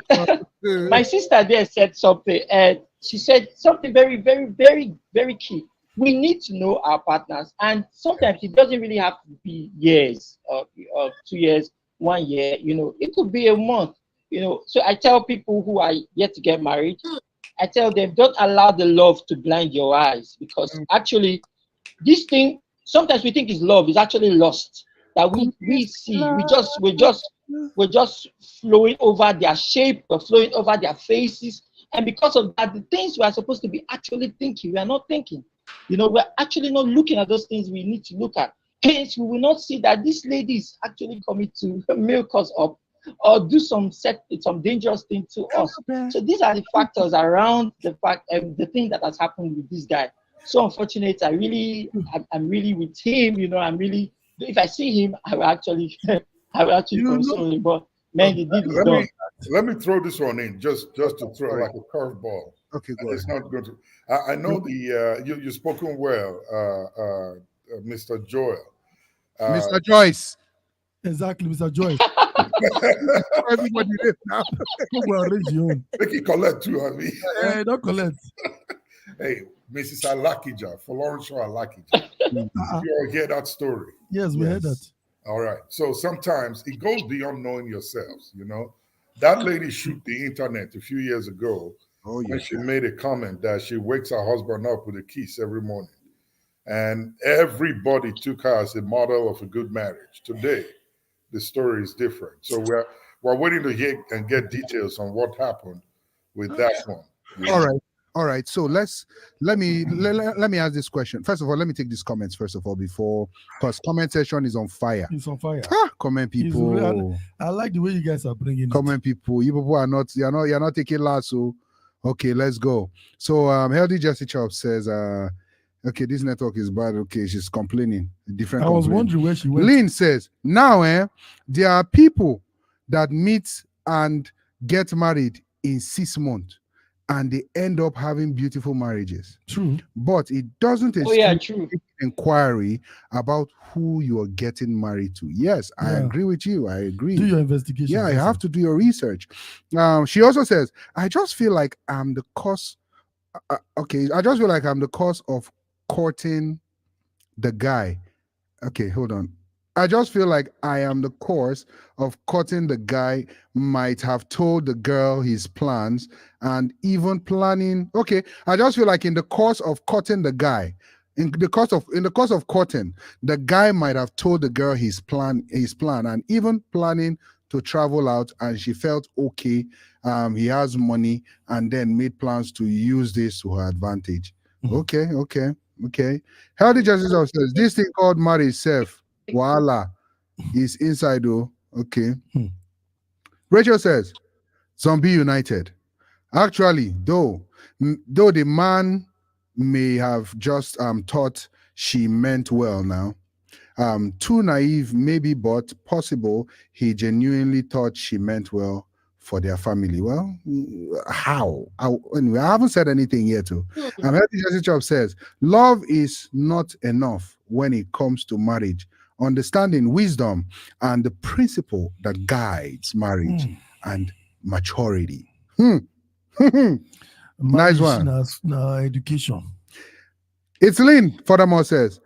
my sister there said something, and she said something very, very, very, very key. We need to know our partners, and sometimes it doesn't really have to be years or 2 years, 1 year. It could be a month. So I tell people who are yet to get married, I tell them, don't allow the love to blind your eyes, because actually, this thing sometimes we think is love is actually lust. That we see, we're just flowing over their shape, we're flowing over their faces, and because of that, the things we are supposed to be actually thinking, we are not thinking. We're actually not looking at those things we need to look at. Hence, we will not see that this lady is actually coming to milk us up or do some dangerous thing to us. So these are the factors around the thing that has happened with this guy. So unfortunate, I'm really with him. I'm really. If I see him, I will actually console him. But man, he did his done. Let me throw this one in, just to throw like a curveball. Okay, go ahead. It's not going to. I know you've spoken well, Mr. Joel. Mr. Joyce. Exactly, Mr. Joyce. Everybody live now. Make it collect too, I mean. Hey, don't collect. Hey, Mrs. Alakija, Florence Alakija. You all hear that story? Yes, we heard that. All right. So sometimes it goes beyond knowing yourselves, That lady shook the internet a few years ago when she made a comment that she wakes her husband up with a kiss every morning. And everybody took her as a model of a good marriage. Today, the story is different. So we're waiting to hear and get details on what happened with that one. All right. All right, so let me ask this question. First of all, let me take these comments first of all because comment section is on fire. It's on fire. Comment people. I like the way you guys are bringing comment people. You people are not. You're not taking last. So okay, let's go. So Healthy Jesse Chop says, okay, this network is bad. Okay, she's complaining. Different. I was wondering where she went. Lynn says now, there are people that meet and get married in 6 months. And they end up having beautiful marriages. True. But it doesn't inquiry about who you are getting married to. Yes, I agree with you. I agree. Do your investigation. Yeah, you have to do your research. She also says, I just feel like I'm the cause. I just feel like I'm the cause of courting the guy. Okay, hold on. I just feel like I am the cause of courting the guy, might have told the girl his plans and even planning. Okay, I just feel like in the course of courting the guy, in the course of courting, the guy might have told the girl his plan and even planning to travel out, and she felt okay. He has money and then made plans to use this to her advantage. Okay. Healthy Justice says this thing called marriage self. Voila, is inside though. Okay. Rachel says, Zombie United. Actually, though the man may have just thought she meant well now. Too naive, maybe, but possible he genuinely thought she meant well for their family. Well, how? Anyway, I haven't said anything yet. Healthy Jesse Chop says, love is not enough when it comes to marriage understanding, wisdom, and the principle that guides marriage and maturity. Nice one. Education. It's Lynn furthermore says,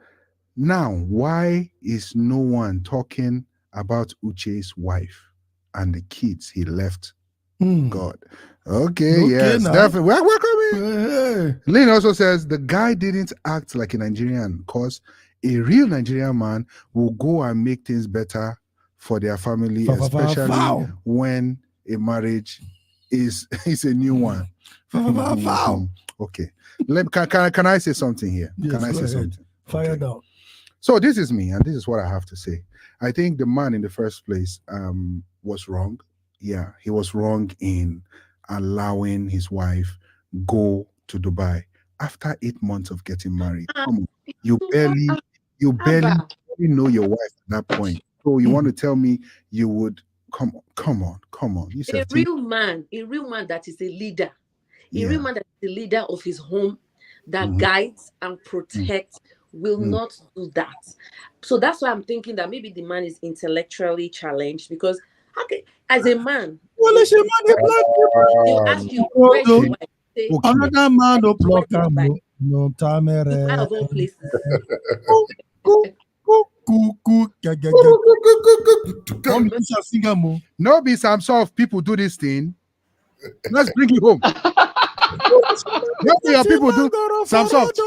now, why is no one talking about Uche's wife and the kids he left? God. Okay, yes, now. definitely. Welcome. Lynn also says the guy didn't act like a Nigerian because a real Nigerian man will go and make things better for their family, especially when a marriage is a new one. Okay. Can I say something here? Yes, can I say something? Fire down. So this is me, and this is what I have to say. I think the man in the first place was wrong. Yeah, he was wrong in allowing his wife go to Dubai after 8 months of getting married. Come on. You barely know your wife at that point. So you want to tell me you would come on. You said a real man that is a leader, a real man that is the leader of his home, that guides and protects, will not do that. So that's why I'm thinking that maybe the man is intellectually challenged, because as a man, well, you ask you, where's your wife? Say, another man no block no tamere. Dubai of all places. No be some sort of people do this thing. Let's bring you home. No be your people do some sort.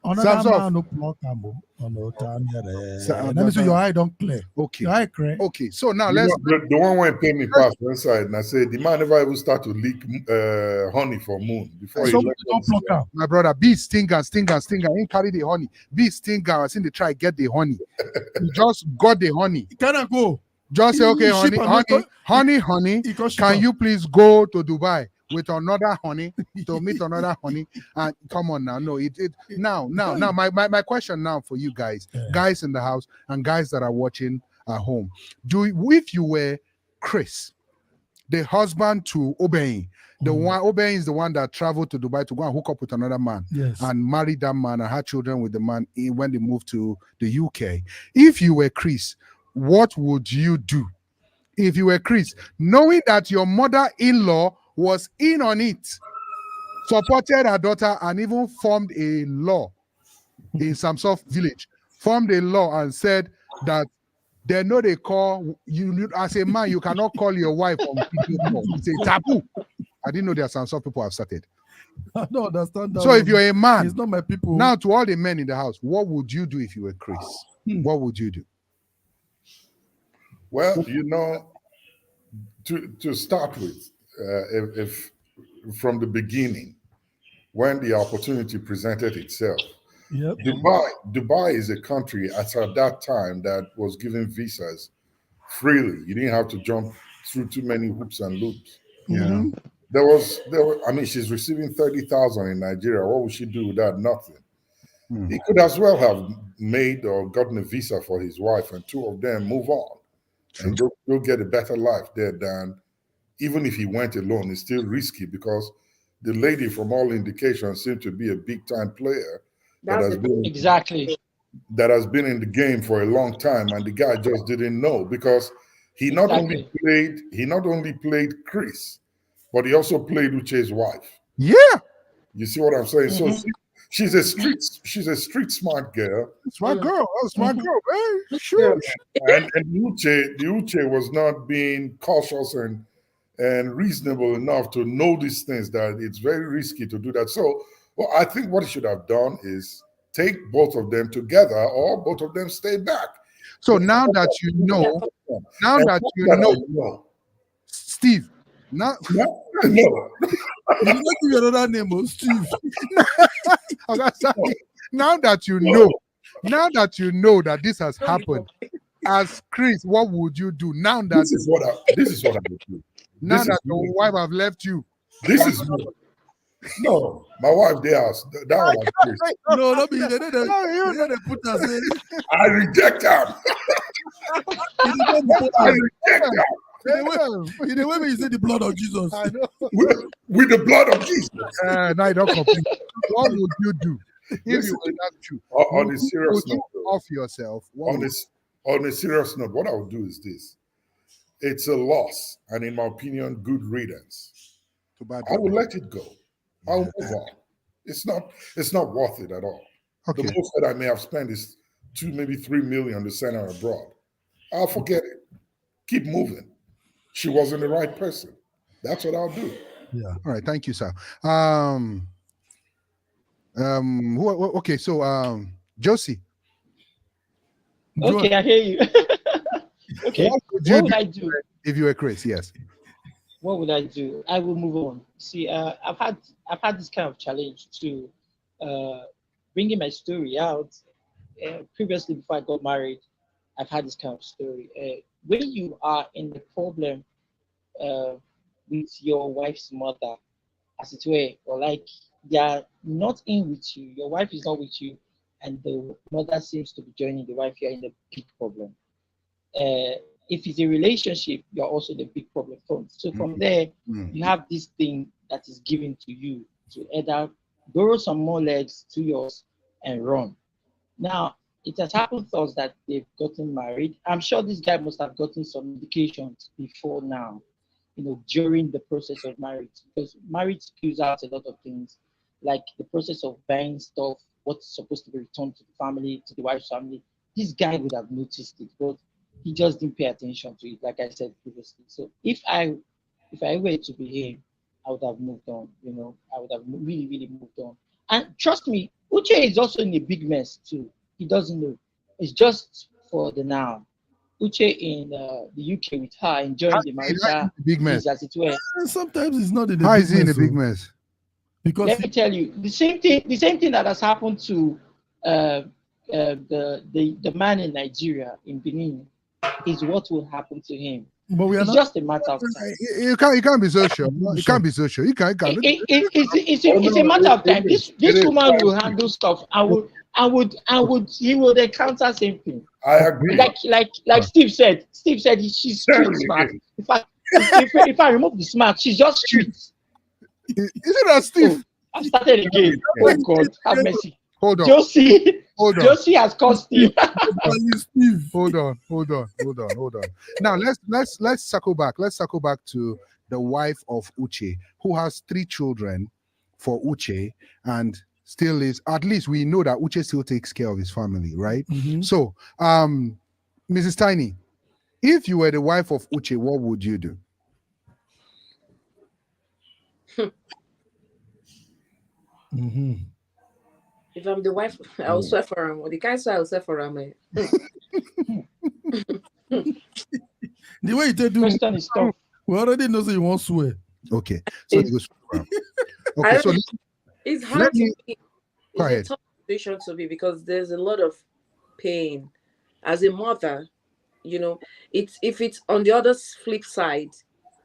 Another man no block no tamere. Let me see your eye don't clear. Okay. Your eye clear. Okay. So now let's. The one when pay me pass inside and I say the man never even start to leak honey for moon before he don't block out. My brother, be stinger. He carry the honey. Be stinger. I think they try get the honey. He just got the honey. He cannot go. Just say, okay, honey. Can you please go to Dubai with another honey to meet another honey? And come on now, no, now. My question now for you guys, guys in the house and guys that are watching at home, if you were Chris, the husband to Obey, Obey is the one that traveled to Dubai to go and hook up with another man, and married that man and had children with the man when they moved to the UK. If you were Chris, what would you do? If you were Chris, knowing that your mother-in-law was in on it, supported her daughter, and even formed a law in some sort of village, formed a law and said that they know they call you as a man, you cannot call your wife on video. It's a taboo. I didn't know there are some sort of people have started. I don't understand that. So if you're a man, it's not my people. Now to all the men in the house, what would you do if you were Chris? What would you do? Well, to start with, if from the beginning, when the opportunity presented itself, Dubai is a country at that time that was giving visas freely. You didn't have to jump through too many hoops and loops. Yeah. There was. I mean, she's receiving 30,000 in Nigeria. What would she do without nothing? He could as well have made or gotten a visa for his wife and two of them move on and go get a better life there than, even if he went alone, it's still risky because the lady, from all indications, seemed to be a big-time player that has been in the game for a long time, and the guy just didn't know because he not only played Chris, but he also played Uche's wife. Yeah, you see what I'm saying? So she's a street smart girl. Smart girl, man. Sure. And the Uche was not being cautious and reasonable enough to know these things, that it's very risky to do that. So, I think what he should have done is take both of them together, or both of them stay back. So now that you know, Steve. No. You didn't give your other name, Steve. Now that you know that this has happened, as Chris, what would you do now that this is what I would do? Now that your wife have left you, this is no, my wife. They asked that one. No, not me. They put us in. I reject them. I reject them. In the way when you say the blood of Jesus, I know. With the blood of Jesus. Now you don't complain. What would you do if you were that true? On a serious note, off yourself. On a serious note, what I would do is this. It's a loss, and in my opinion, good riddance. Too bad. I will let it go. I'll move on. It's not worth it at all. Okay. The most that I may have spent is 2, maybe 3 million to send her abroad. I'll forget it. Keep moving. She wasn't the right person. That's what I'll do. Yeah. All right. Thank you, sir. Okay. So, Josie. Okay, I hear you. Okay, What what would I do? if you were Chris? Yes. What would I do? I will move on. See, I've had this kind of challenge to bringing my story out. Previously, before I got married, I've had this kind of story. When you are in the problem with your wife's mother, as it were, or like they are not in with you, your wife is not with you, and the mother seems to be joining the wife, you're in a big problem. If it's a relationship, you're also the big problem. So from there, you have this thing that is given to you to either borrow some more legs to yours and run. Now, it has happened to us that they've gotten married. I'm sure this guy must have gotten some indications before now, during the process of marriage, because marriage screws out a lot of things, like the process of buying stuff, what's supposed to be returned to the family, to the wife's family. This guy would have noticed it, but he just didn't pay attention to it, like I said previously. So if I were to be him, I would have moved on. I would have really, really moved on. And trust me, Uche is also in a big mess too. He doesn't know. It's just for the now. Uche in the UK with her, enjoying the marital big mess, as it were. Sometimes it's not in a How big is he in mess, a big oh. mess? Because Let me tell you, the same thing that has happened to the man in Nigeria, in Benin, is what will happen to him. but we are It's not. just a matter of time. You can't be so sure. You can't be so sure. You can't. It's a matter of time. This woman will handle stuff. He would encounter same thing. I agree. Like Steve said. Steve said she's street smart. In fact, if I remove the smart, she's just street. Isn't that Steve? I've started again. Oh God, have mercy. Hold on. Josie has caused Steve. Hold on. Now let's circle back. Let's circle back to the wife of Uche, who has 3 children for Uche, and still is, at least we know that Uche still takes care of his family, right? Mhm. So, Mrs. Tiny, if you were the wife of Uche, what would you do? Mm-hmm. If I'm the wife, I'll swear for him. Or the kind I'll swear for him. The way you do, Question is tough. we already know that you won't swear. Okay, so it goes. Okay, so It's hard to be. Go ahead. It's a tough situation to be because there's a lot of pain. As a mother, it's if it's on the other flip side,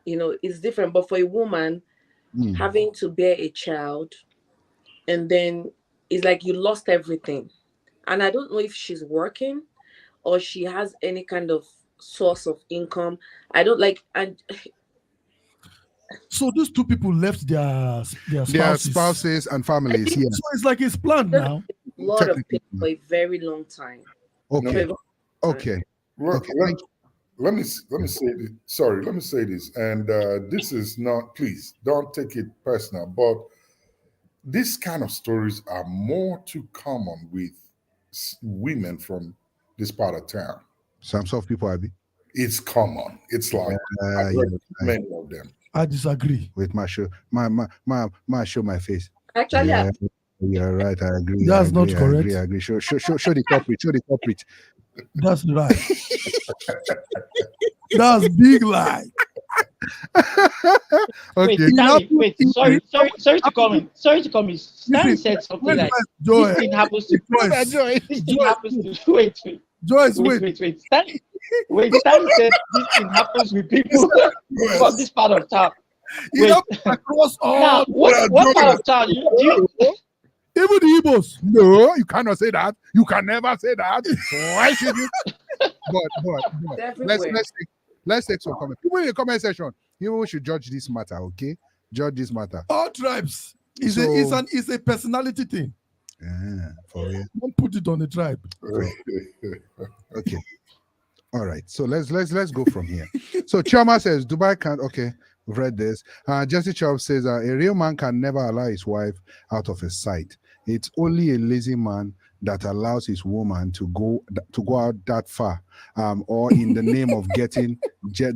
it's different. But for a woman, having to bear a child, and then it's like you lost everything. And I don't know if she's working or she has any kind of source of income. I don't like. And So these 2 people left their spouses and families. Yeah. So it's like it's planned now. a lot of pain for a very long time. Okay. Let me say this. Sorry, let me say this. And this is not, please don't take it personal, but these kind of stories are more too common with women from this part of town. Some soft people, Abby. It's common. It's like many of them. I disagree. Wait, show my face. Actually, You're right. I agree. That's not correct. I agree. Show the culprit. Show the culprit. That's right. That's big lie. Okay. Wait, sorry to comment. Sorry to comment. Stan said something like this thing happens to wait. Joyce, wait. Stan said this thing happens with people from this part of town. Wait. Across all. Now, what part of town? You even the Igbos. No, you cannot say that. You can never say that. Why should you? But let's take some comments. People in the comment section, you should judge this matter, okay? Judge this matter. All tribes. It's a personality thing. Yeah, for real. Don't put it on the tribe. Okay. All right, so let's go from here. So Chioma says Dubai can't. Okay, we've read this. Jesse Chubb says a real man can never allow his wife out of his sight. It's only a lazy man that allows his woman to go out that far, or in the name of getting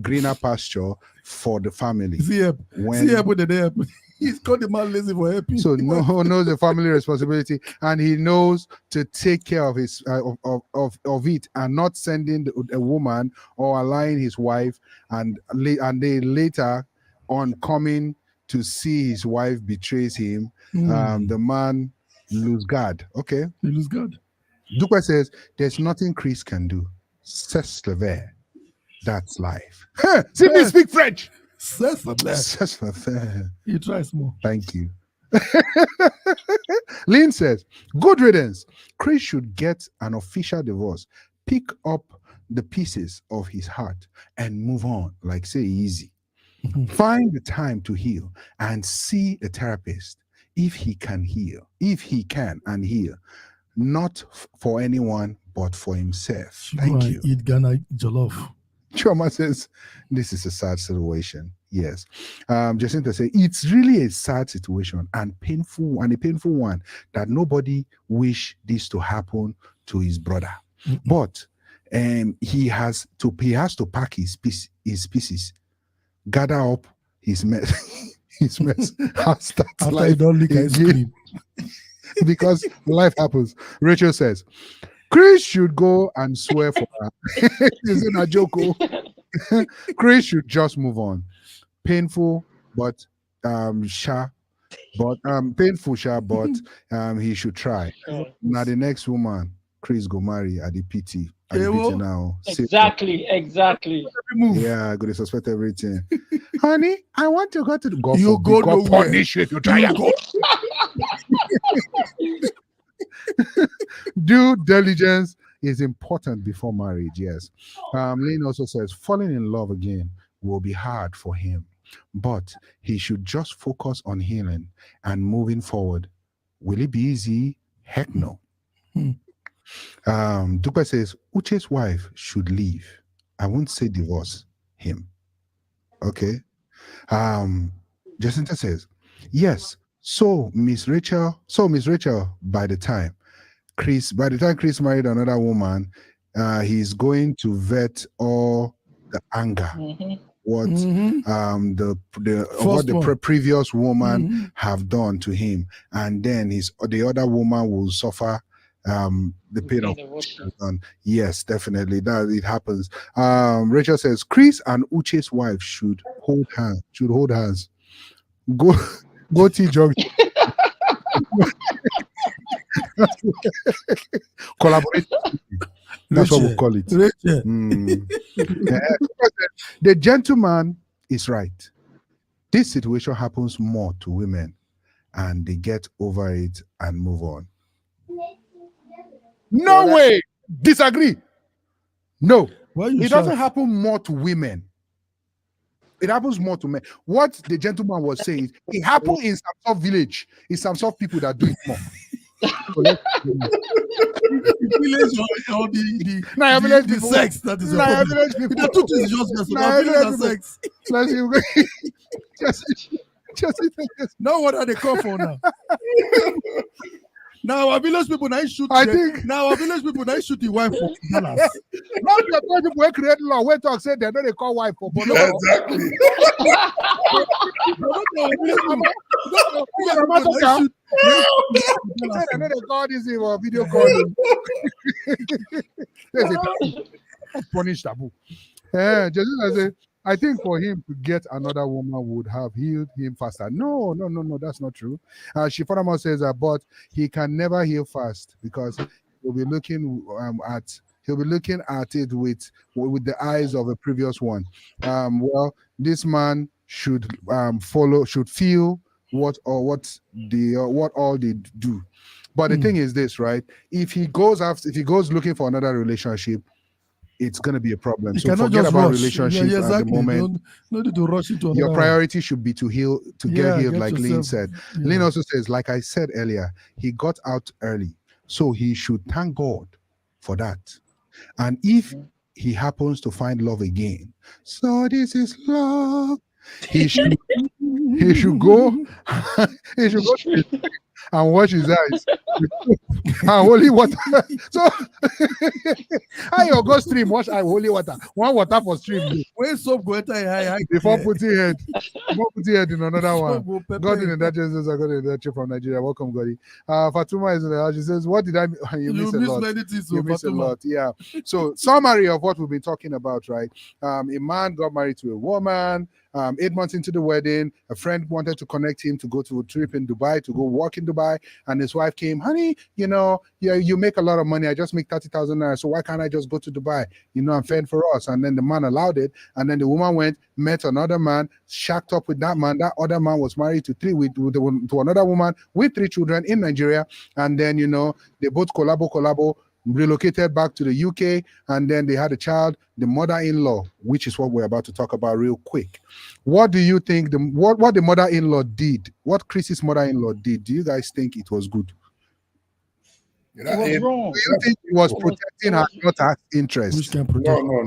greener pasture for the family. See with the name. He's called the man lazy for helping. So knows the family responsibility, and he knows to take care of his of it, and not sending a woman or allowing his wife, and they later on coming to see his wife betrays him. The man lose guard. Okay, he lose guard. Duque says there's nothing Chris can do. C'est le ver. That's life. See me speak French. C'est le ver. He tries more. Thank you. Lynn says, good riddance. Chris should get an official divorce, pick up the pieces of his heart and move on, like say easy. Find the time to heal and see a therapist if he can and heal, not for anyone but for himself. Thank you. Eat Ghana jollof. Choma says, this is a sad situation. Yes. Jacinta says, it's really a sad situation and a painful one that nobody wish this to happen to his brother. But he has to pack his pieces, gather up his mess, after life don't lick ice cream. Because life happens. Rachel says, Chris should go and swear for her. Isn't a joke? Chris should just move on. Painful, but he should try. Now the next woman Chris go marry at the PT. Now. Exactly. Yeah, I go to suspect everything. Honey, I want to go to the golf. You go God punish you if you try. Due diligence is important before marriage. Yes. Lynn also says falling in love again will be hard for him, but he should just focus on healing and moving forward. Will it be easy? Heck no. Dupe says Uche's wife should leave. I won't say divorce him. Okay. Jacinta says yes. So Miss Rachel, by the time Chris married another woman, he's going to vet all the anger. What the previous woman have done to him, and then the other woman will suffer the pain of done. Yes, definitely that it happens. Rachel says Chris and Uche's wife should hold hands. Go to junction. Collaborate. That's what we call it. The gentleman is right. This situation happens more to women, and they get over it and move on. No way. Disagree. No. It doesn't happen more to women. It happens more to men. What the gentleman was saying is it happened in some village. It's some people that do it more. The sex that is the truth is just sex. Now what are they call for now? Now our village people now shoot. Our village people now shoot the wife for dollars. Now the people who create law when talk say they don't call wife for bonus. Exactly. They call this video calling. Punish taboo. Just as I think for him to get another woman would have healed him faster. No, that's not true. She furthermore says but he can never heal fast because he'll be looking at it with the eyes of a previous one. Well, this man should feel what all they do. But the thing is this, right? If he goes looking for another relationship, it's going to be a problem. So forget about relationship at the moment. No need to rush into your priority should be to heal, get healed, like Lynn said. Yeah. Lynn also says, like I said earlier, he got out early. So he should thank God for that. And if he happens to find love again. So this is love. He should go he should go and wash his eyes and holy water. So how you go stream wash eye holy water? One water for stream. When soap go enter high Before putting head in another one. God in that Jesus, I got in that from Nigeria. Welcome, Goddy. Fatuma is in the house. She says, "What did I? You miss a lot. Many things, You miss a lot." Yeah. So summary of what we've been talking about, right? A man got married to a woman. 8 months into the wedding, a friend wanted to connect him to go to a trip in Dubai, to go walk in Dubai, and his wife came, honey, you make a lot of money. I just make 30,000 naira, so why can't I just go to Dubai, and fend for us? And then the man allowed it, and then the woman went, met another man, shacked up with that man. That other man was married to another woman with 3 children in Nigeria, and then they both collabo. Relocated back to the UK, and then they had a child. The mother-in-law, which is what we're about to talk about real quick. What do you think what the mother-in-law did? What Chris's mother-in-law did? Do you guys think it was good? It was wrong. Do you think it was protecting her daughter's interest? No.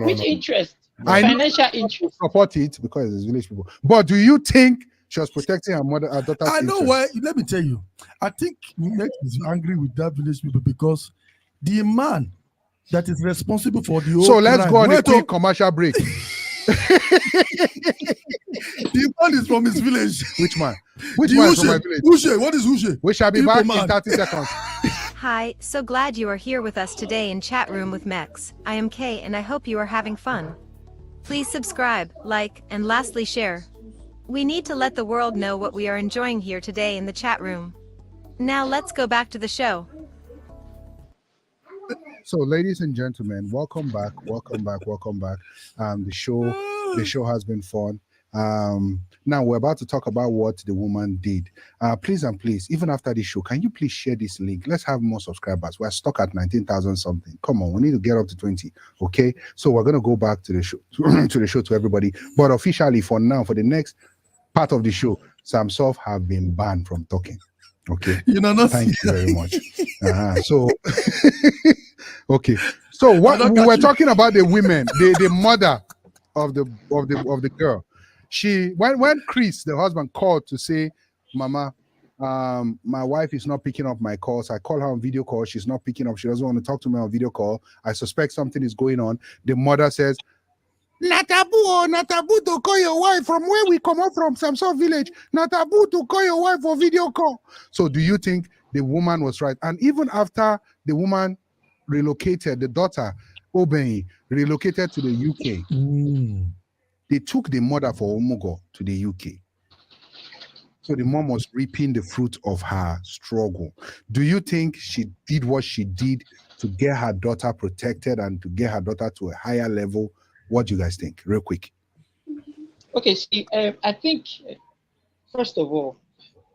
Which interest? I Financial interest. Support it because it's village people. But do you think she was protecting her daughter's interest? I know why. Let me tell you. I think MEX is angry with that village people because the man that is responsible for the whole So let's go on a Wait, quick commercial break. The man is from his village. Which man? Which man is from my village? Ushe. What is Ushe? We shall be back in 30 seconds. Hi, so glad you are here with us today in Chat Room with MEX. I am Kay and I hope you are having fun. Please subscribe, like, and lastly share. We need to let the world know what we are enjoying here today in the chat room. Now let's go back to the show. So, ladies and gentlemen, welcome back. The show has been fun. Now we're about to talk about what the woman did. Please, even after this show, can you please share this link? Let's have more subscribers. We're stuck at 19,000 something. Come on, we need to get up to 20. Okay, so we're gonna go back to the show to everybody. But officially, for now, for the next part of the show, Samsov have been banned from talking. Okay, thank you very much. So okay, so what we were talking about, the women, the mother of the girl. She when Chris, the husband, called to say, Mama, my wife is not picking up my calls. I call her on video call, she's not picking up. She doesn't want to talk to me on video call. I suspect something is going on. The mother says, not taboo to call your wife from where we come out from, Samson village. Not taboo to call your wife for video call. So do you think the woman was right? And even after the woman relocated, the daughter, Obey, relocated to the UK, they took the mother for Omugo to the UK. So the mom was reaping the fruit of her struggle. Do you think she did what she did to get her daughter protected and to get her daughter to a higher level? What do you guys think? Real quick. Okay, see, I think, first of all,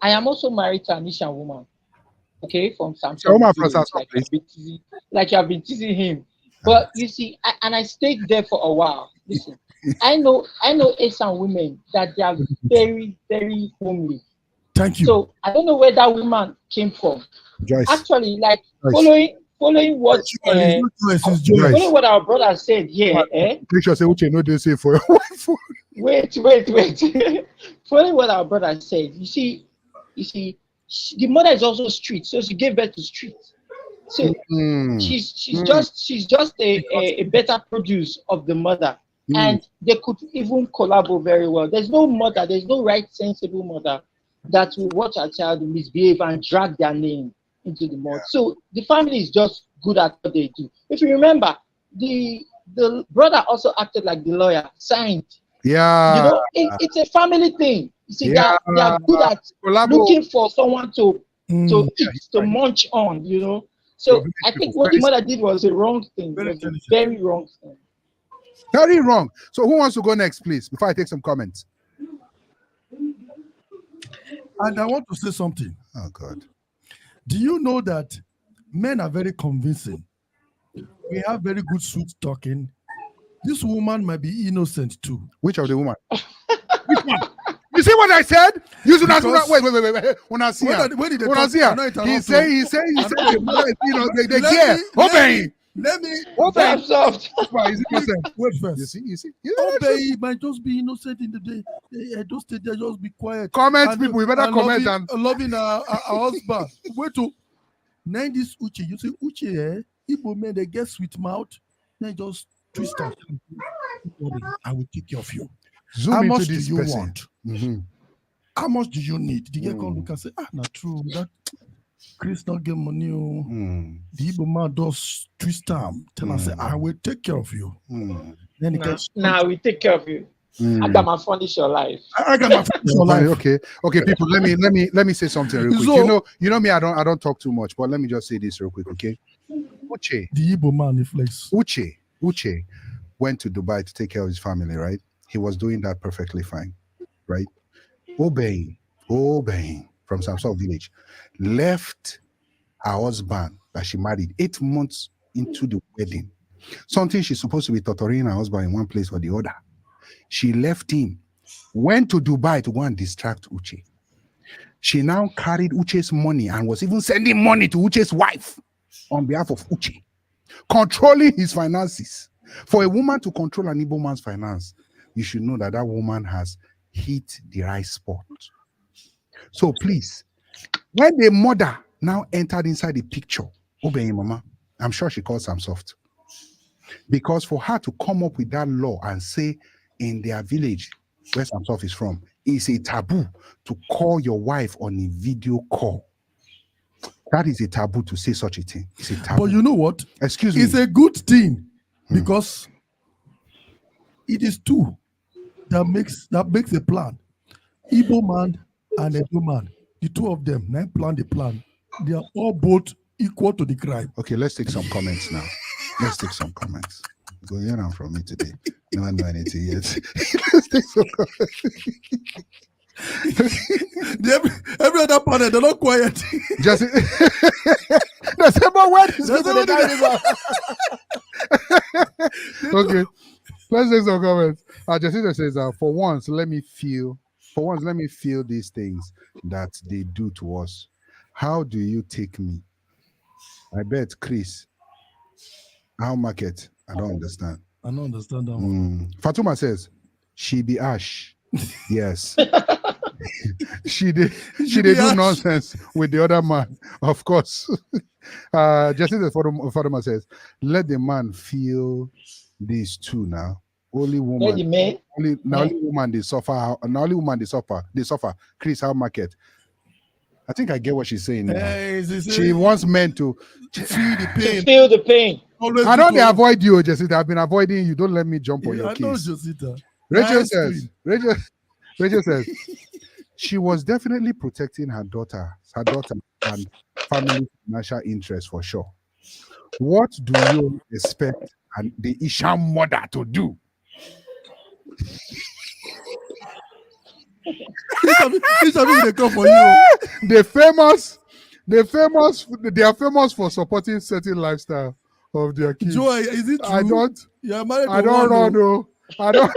I am also married to an Asian woman. Okay, from Samsung. Like you have been teasing him. But you see, I stayed there for a while. Listen, I know Asian women that they are very, very homely. Thank you. So I don't know where that woman came from. Joyce. Actually, like following what following what our brother said here. Make sure say what you know they say for your wife. Wait. Following what our brother said, you see, the mother is also street, so she gave birth to street. So she's just a better produce of the mother, and they could even collaborate very well. There's no right sensible mother that will watch her child misbehave and drag their name into the mud. So the family is just good at what they do. If you remember, the brother also acted like the lawyer, signed. Yeah, it's a family thing. You see, they are good at looking for someone to munch on. So I think what the mother did was a wrong thing. It was a very wrong thing. Very wrong. So who wants to go next, please, before I take some comments? And I want to say something. Oh, God. Do you know that men are very convincing? We have very good sweet talking. This woman might be innocent too. Which of the woman? Which one? You see what I said? You should not wait. When I see her, he say the mother is, they care. Obey. Let me Time soft. Is innocent. wait first. You see. Obey might just be innocent in the day. Those stay there, just be quiet. Comment, And- people. You better and comment loving our husband. Wait to name this Uche. You say Uche, Igbo men they get sweet mouth. Then just twist out. I will take care of you. Zoom How into much do this you person. want? Mhm. How much do you need? The girl come look and say, not true. That Chris not get money. Oh. The Igbo man does twist arm. Tell her, say, I will take care of you. Then the girl Now we take care of you. I got my furnish your life. I got my furnish your life. Okay, people. Let me say something real quick. So- you know me. I don't talk too much, but let me just say this real quick. Okay, Uche, The Igbo man, if flex. Uche went to Dubai to take care of his family. Right, he was doing that perfectly fine. Right, obeying from Samsung village, left her husband that she married 8 months into the wedding. Something she's supposed to be torturing her husband in one place or the other. She left him, went to Dubai to go and distract Uche. She now carried Uche's money and was even sending money to Uche's wife on behalf of Uche, controlling his finances. For a woman to control an Igbo man's finance, you should know that that woman has hit the right spot. So please, when the mother now entered inside the picture, Obey Mama, I'm sure she called Sam soft. Because for her to come up with that law and say in their village, where Sam soft is from, it's a taboo to call your wife on a video call. That is a taboo to say such a thing. It's a taboo. But you know what? Excuse me. It's a good thing because it is two that makes a plan. Igbo man and Edo man, the two of them, now plan the plan. They are all both equal to the crime. Okay, let's take some comments now. Let's take some comments. Go hear them from me today. No one know anything yet. Let's take some comments. every other panel, they're not quiet. Just no, say, but where these people they carry Okay, let's take some comments. Jessica says, for once, let me feel these things that they do to us. How do you take me? I bet Chris. How market? I don't understand. I don't understand that one. Fatuma says, she be ash. Yes. she did do nonsense with the other man, of course. Jessica Fatuma says, let the man feel these two now. Only woman, only woman they suffer. Now only woman they suffer. Chris, how market? I think I get what she's saying now. She wants men to feel the pain. Feel the pain. I don't avoid you, Jessica. I've been avoiding you. Don't let me jump on your case. Rachel says, she was definitely protecting her daughter and family financial interests for sure. What do you expect the Isham mother to do? They come for you. They are famous for supporting certain lifestyle of their kids. Joy, is it true? I don't know. I don't.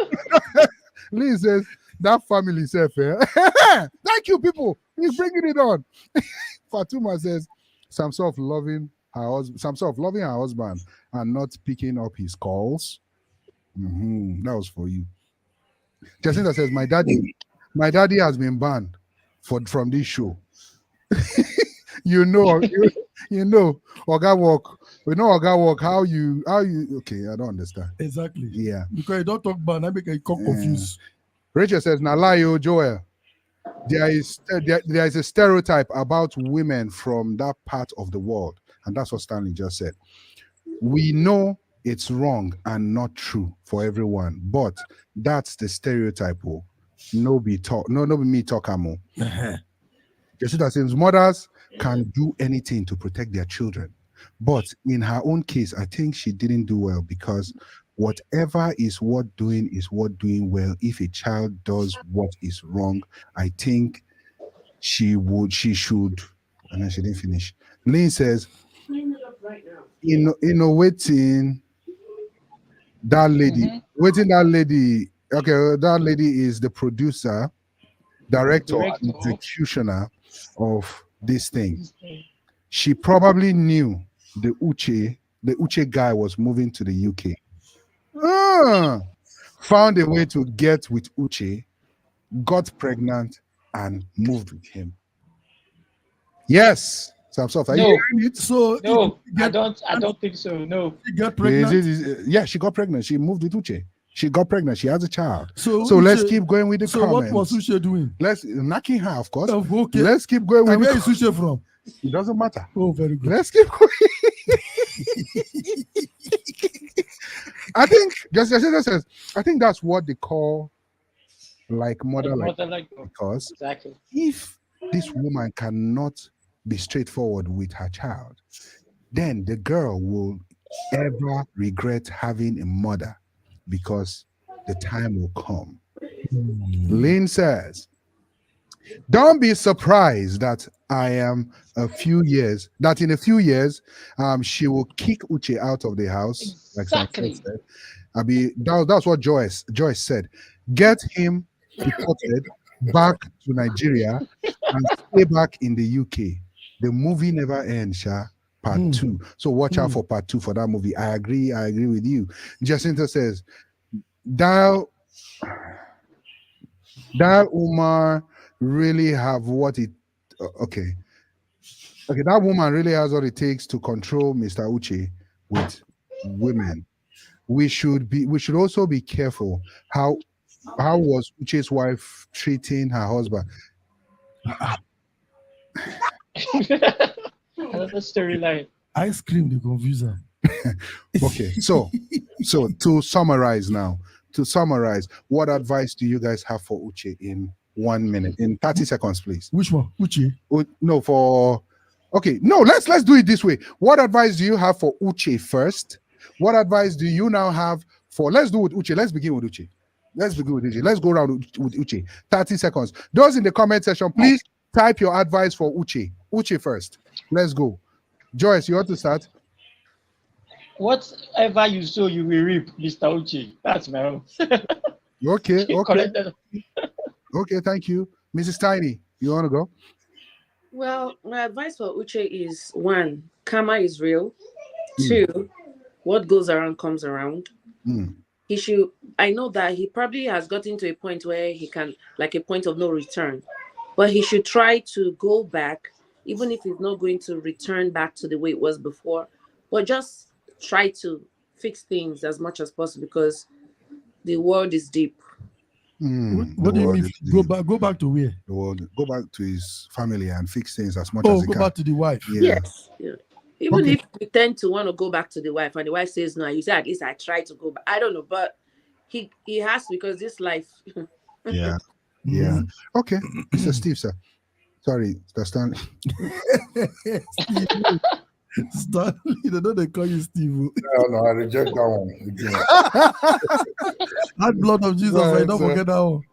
Lee says that family self. Thank you, people. He's bringing it on. Fatuma says Samsof loving her husband and not picking up his calls. That was for you. Jacinta says my daddy has been banned from this show. you know Oga Walk. We know Oga Walk. How you okay, I don't understand. Exactly. Yeah. Because you don't talk bad, I make you confused. Rachel says, Nalayo Joel. There is a stereotype about women from that part of the world, and that's what Stanley just said. We know it's wrong and not true for everyone, but that's the stereotype. No be me talk amo. Jessica says mothers can do anything to protect their children, but in her own case, I think she didn't do well because whatever is worth doing is worth doing well. If a child does what is wrong, I think she should, and then she didn't finish. Lynn says, waiting that lady, okay, that lady is the producer, director, and executioner of this thing. She probably knew the Uche the Uche guy was moving to the UK. Found a way to get with Uche, got pregnant, and moved with him. Yes. Samsoft, are you hearing it? So no, I don't think so. No. She got pregnant. Yeah, she got pregnant. She moved with Uche. She got pregnant. She has a child. So Uche, let's keep going with the comments. So what was Uche doing? Let's knocking her, of course. Okay. Let's keep going with. And where is Uche from? It doesn't matter. Oh, very good. Let's keep going. I think just says. I think that's what they call like mother like because exactly. If this woman cannot be straightforward with her child, then the girl will ever regret having a mother because the time will come. Lynn says, don't be surprised that in a few years, she will kick Uche out of the house. Exactly. Like said. That's what Joyce said. Get him deported back to Nigeria and stay back in the UK. The movie never ends, Sha. Part 2. So watch out for part 2 for that movie. I agree with you. Jacinta says, that Umar really have what it okay, that woman really has what it takes to control Mr. Uche with women. We should also be careful how was Uche's wife treating her husband. Another storyline. Ice cream, the confuser. Okay, so to summarize, what advice do you guys have for Uche in 1 minute, in 30 seconds, please? Which one? Uche? Let's do it this way. What advice do you have for Uche first? What advice do you now have for, let's do with Uche. Let's begin with Uche. Let's go around with Uche. 30 seconds. Those in the comment section, please type your advice for Uche. Uche first. Let's go. Joyce, you want to start? Whatever you sow, you will reap, Mr. Uche. That's my own. Okay. Okay, thank you. Mrs. Tiny, you want to go? Well, my advice for Uche is 1, karma is real. 2, what goes around comes around. I know that he probably has gotten to a point where he can, like a point of no return, but he should try to go back, even if he's not going to return back to the way it was before, but just try to fix things as much as possible because the world is deep. What do you mean? Go back to where? The world. Go back to his family and fix things as much as he can. Go back to the wife. Yes. Yeah. Even if we tend to want to go back to the wife and the wife says no, you say at least I try to go back. I don't know, but he has to, because this life. Yeah. Okay, Mr. Steve, sir. Sorry, Stanley. Stanley, they know they call you Steve. No, I reject that one. That blood of Jesus, I don't forget that one.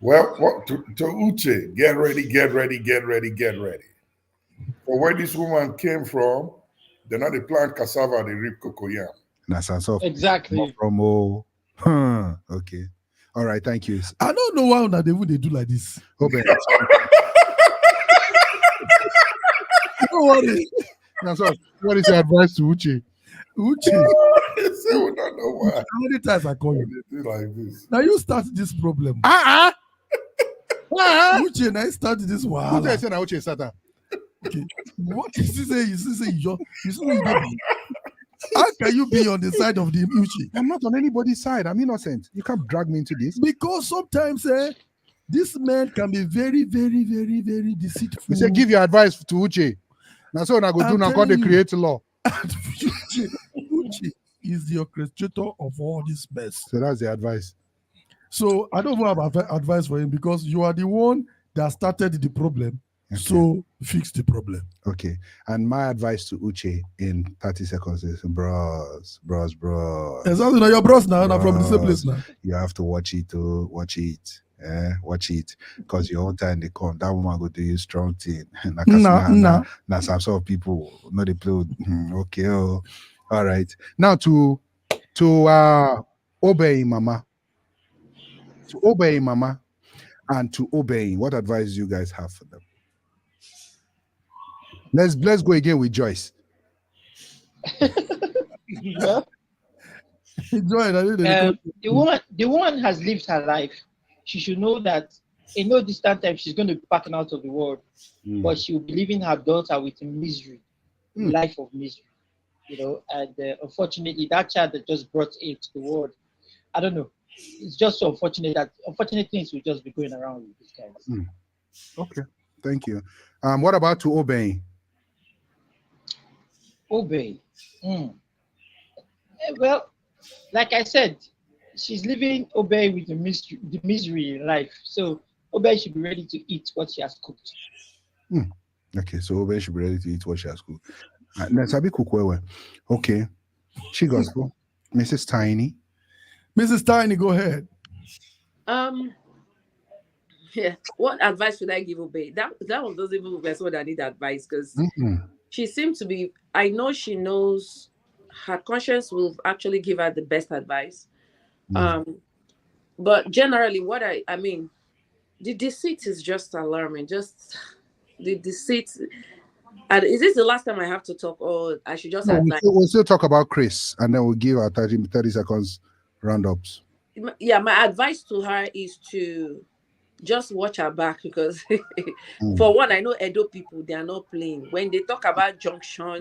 Well, to Uche, get ready. For where this woman came from, they're not the plant cassava, they reap cocoyam. Exactly. Okay. All right, thank you. I don't know why they do like this. Okay. Don't worry. What is your advice to Uche? We don't know why. How many times I call you? They do like this. Now you start this problem. Uche, now start this one. Uche started. Okay. What is he saying? You say you don't. How can you be on the side of the Uche? I'm not on anybody's side. I'm innocent. You can't drag me into this. Because sometimes this man can be very, very, very, very deceitful. You say give your advice to Uche. Now so I go do now because they create law. Uche is the orchestrator of all this mess. So that's the advice. So I don't have advice for him because you are the one that started the problem. Okay. So fix the problem. Okay. And my advice to Uche in 30 seconds is bros. Exactly. Now you're bros now. I'm from the same place now. You have to watch it. Watch it. Because your own time they come. That woman go do you strong thing. Now some sort of people know they play. Okay. All right. Now to obey mama. To obey mama and to obey. What advice do you guys have for them? Let's go again with Joyce. Yeah. Joy, I didn't record. The woman has lived her life. She should know that in no distant time she's going to be packing out of the world, but she will be leaving her daughter with misery, life of misery, And unfortunately, that child that just brought it to the world, I don't know. It's just so unfortunate that unfortunate things will just be going around with these guys. Okay, thank you. What about to obey? Obey. Well, like I said, she's living Obey with the misery in life. So Obey should be ready to eat what she has cooked. Okay, so Obey should be ready to eat what she has cooked. Let's have a cook well. Okay, she gospel. Mrs. Tiny. Mrs. Tiny, go ahead. Yeah. What advice should I give Obey? That one doesn't even look like someone that need advice because she seems to be. I know she knows her conscience will actually give her the best advice. But generally, what I mean, the deceit is just alarming. Just the deceit. And is this the last time I have to talk, or I should just advise? We'll still talk about Chris, and then we'll give our 30 seconds roundups. Yeah, my advice to her is to just watch her back because for one, I know Edo people, they are not playing. When they talk about junction, all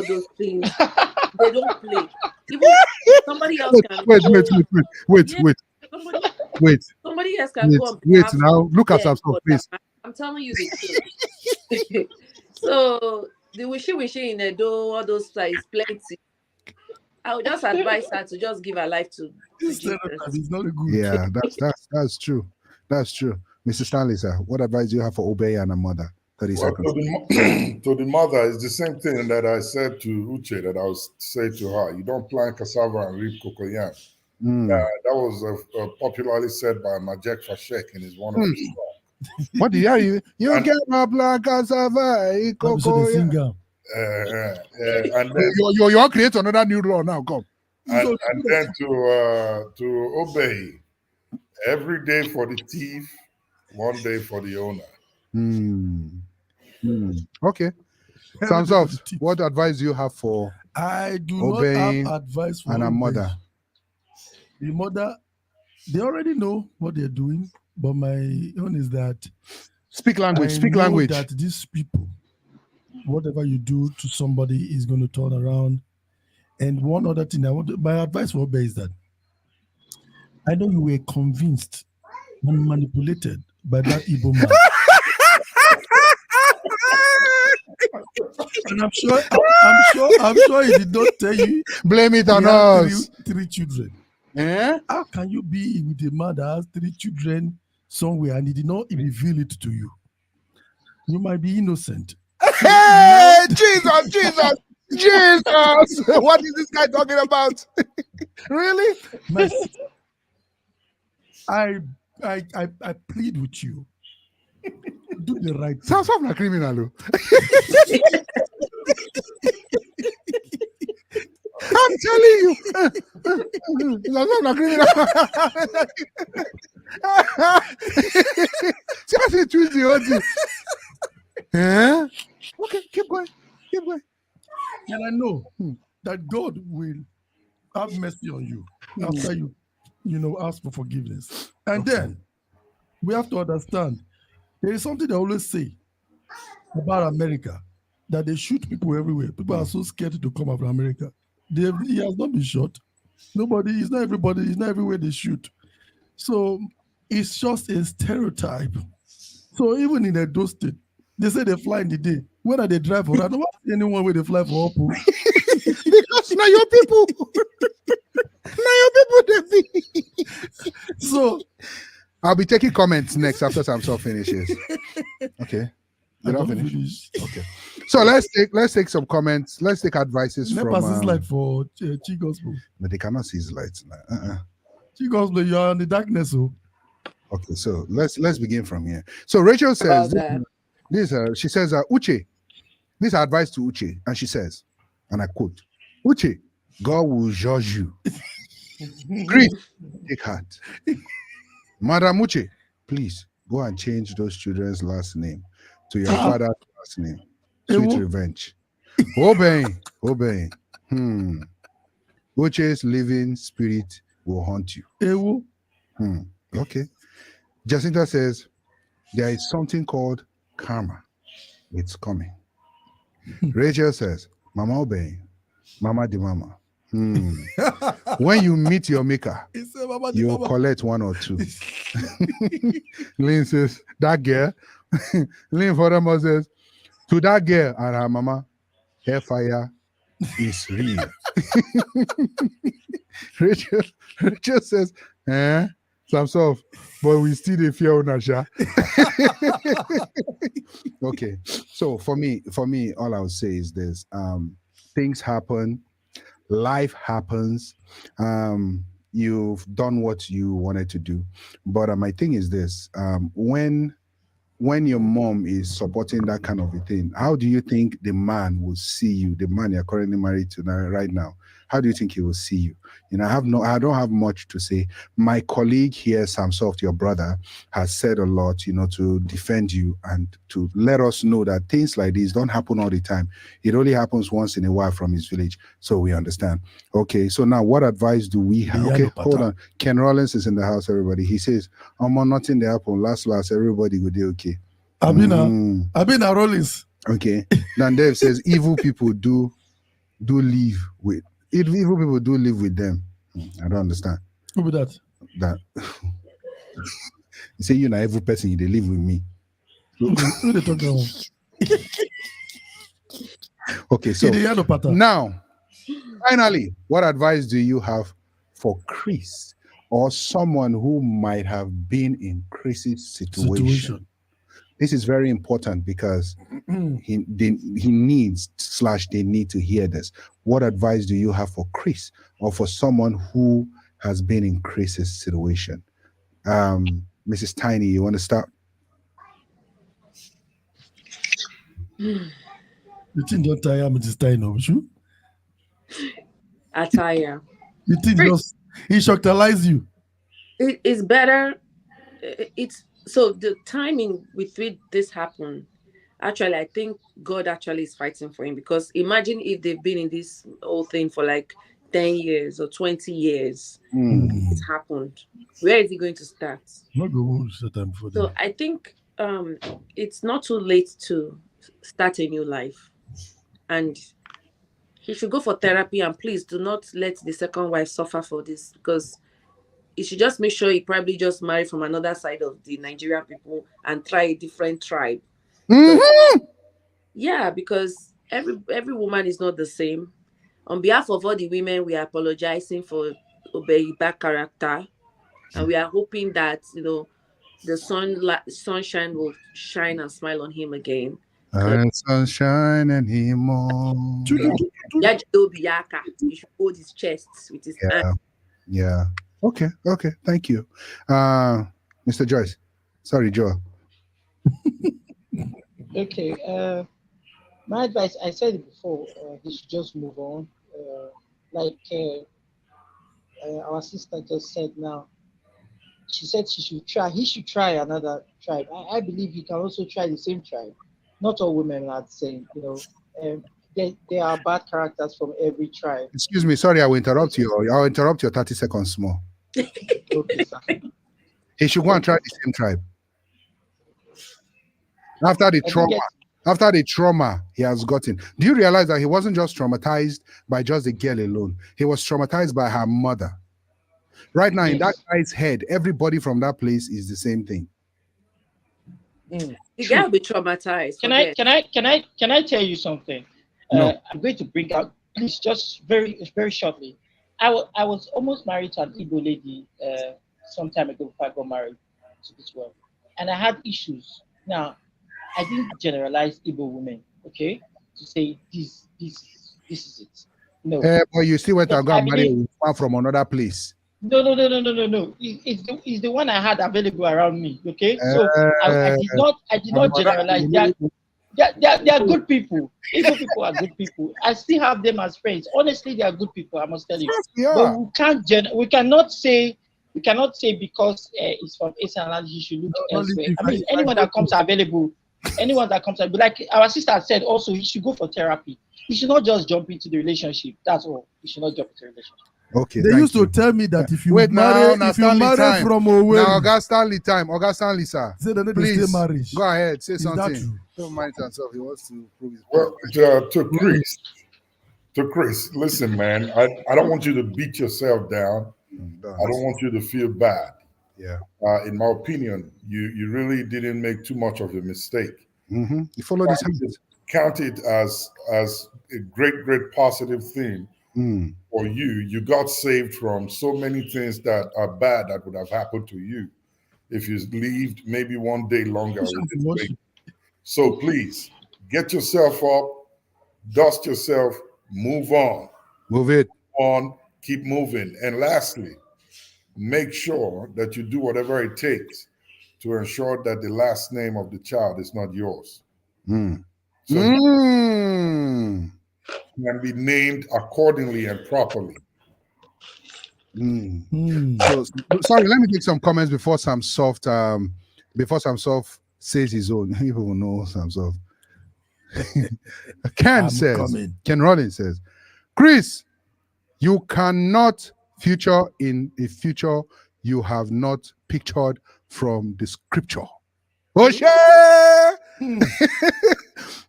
those things, they don't play. Even somebody else can Wait. Somebody else can go on. Wait now. Look at our face. I'm telling you the truth. So the wishy in Edo, all those is plenty. I would just advise her to just give her life to Jesus. Yeah, that's true. That's true. Mrs. Stanley, sir, what advice do you have for Obey and her mother? 30 seconds. To the mother, it's the same thing that I said to Uche that I was say to her. You don't plant cassava and reap cocoyam. That was popularly said by Majek Fashek in his one of his songs. What do you get my black cassava? And then you want to create another new law now, come. And then to Obey, every day for the thief, one day for the owner. Okay. Sounds off. What advice do you have for I do Obey not have advice for and her mother? The mother, they already know what they're doing, but my own is that speak language. That these people, whatever you do to somebody is going to turn around. And one other thing my advice for Obey is that I know you were convinced and manipulated by that Igbo man. And I'm sure he did not tell you. Blame it on us. Three children. Eh? How can you be with a man that has 3 children somewhere and he did not reveal it to you? You might be innocent. Hey, Jesus! What is this guy talking about? Really? I plead with you. Do the right thing. Sounds like a criminal. I'm telling you. Sounds like a criminal. See, Tuesday. Yeah. Okay, keep going. And I know that God will have mercy on you after you ask for forgiveness. And then we have to understand there is something they always say about America, that they shoot people everywhere. People are so scared to come out from America. He has not been shot. It's not everywhere they shoot. So it's just a stereotype. So even in Edo State, they say they fly in the day. When are they drive for? I don't want anyone where they fly for Oppo. Because now your people. They be. So I'll be taking comments next after Samson finishes. Okay. You don't finish. Okay. So let's take some comments. Let's take advices from. Nepal light for Chi Gospel. No, they cannot see his lights. Chi Gospel, you are in the darkness. Oh. Okay, so let's begin from here. So Rachel says she says Uche, this is advice to Uche, and she says, and I quote, Uche, God will judge you. Chris, take heart. Madam Uche, please go and change those children's last name to your father's last name. Sweet Ewo. revenge. Obey. Uche's living spirit will haunt you. Ewo. Okay. Jacinta says there is something called karma. It's coming. Rachel says, Mama obey. Mama the mama. When you meet your maker, He said, Mama, the you'll mama. collect one or two. Lynn says, that girl. Lynn furthermore says, to that girl and her mama, hellfire is real. Rachel says, some stuff, but we still dey fear Onasha. Okay, so for me, all I would say is this: things happen, life happens. You've done what you wanted to do, but my thing is this: when your mom is supporting that kind of a thing, how do you think the man will see you? The man you're currently married to right now, how do you think he will see you? I don't have much to say. My colleague here, Samsoft, your brother, has said a lot, to defend you and to let us know that things like this don't happen all the time. It only happens once in a while from his village, so we understand. Okay, so now what advice do we have? Okay, hold on. Ken Rollins is in the house, everybody. He says, nothing they happen. Last, everybody will do okay. Abina Rollins. Okay. Then Dave says, evil people do live with. Evil people do live with them. I don't understand. Who be that? That you say you're an evil person, they live with me. Who they talk about? Okay, so now, finally, what advice do you have for Chris or someone who might have been in Chris's situation? This is very important because he needs / they need to hear this. What advice do you have for Chris or for someone who has been in Chris's situation? Mrs. Tiny, you want to start? You think don't tire Mrs. Tiny, would you? I tire. You think he shockalize you? It's better. So the timing with which this happened, actually, I think God actually is fighting for him, because imagine if they've been in this whole thing for like 10 years or 20 years. It's happened. Where is he going to start? So I think it's not too late to start a new life. And he should go for therapy, and please do not let the second wife suffer for this, because he should just make sure he probably just married from another side of the Nigerian people and try a different tribe. Yeah, because every woman is not the same. On behalf of all the women, we are apologizing for Obey's bad character, and we are hoping that the sunshine will shine and smile on him again. Sunshine and him more. He should hold his chest with his hand. Yeah. Okay. Thank you. Mr. Joyce. Sorry, Joe. Okay. My advice, I said it before, he should just move on. Like our sister just said now. She said he should try another tribe. I believe he can also try the same tribe. Not all women are the same, there are bad characters from every tribe. Excuse me, sorry, I will interrupt you. I'll interrupt your 30 seconds more. Okay, sir. He should go and try the same tribe. After the trauma he has gotten. Do you realize that he wasn't just traumatized by just the girl alone? He was traumatized by her mother. Right now, in that guy's head, everybody from that place is the same thing. The guy will be traumatized. Can I tell you something? No. I'm going to bring out, please, just very, very shortly. I was almost married to an Igbo lady some time ago before I got married to this world. And I had issues. Now, I didn't generalize Igbo women, okay? To say this is it. No. But you still went and got married with one from another place. No. It's the one I had available around me, okay? So I did not generalize. They are good people. Igbo people are good people. I still have them as friends. Honestly, they are good people, I must tell you. But we cannot say because it's from Eastern land, he should look elsewhere. I mean, anyone that comes available Anyone that comes out, but like our sister said, also he should go for therapy. He should not just jump into the relationship. That's all. He should not jump into the relationship. Okay. They used to tell me that if you marry, now if you Stanley marry time. from Now Owerri, August Stanley time. August Stanley, sir. say they need to Please stay married. go ahead. Say Is that something. true? Don't mind himself. He wants to prove his Well, point. to Chris, listen, man. I don't want you to beat yourself down. I don't want you to feel bad. Yeah. In my opinion, you really didn't make too much of a mistake. You followed his hands. Count it as a great positive thing for you. You got saved from so many things that are bad that would have happened to you if you lived maybe one day longer with this baby. So please get yourself up, dust yourself, move on. Move it. On, keep moving. And lastly, make sure that you do whatever it takes to ensure that the last name of the child is not yours. So can be named accordingly and properly. So, sorry, let me take some comments before some soft says his own. People will know some soft. Ken Rollins says, Chris, you cannot future in a future you have not pictured from the scripture.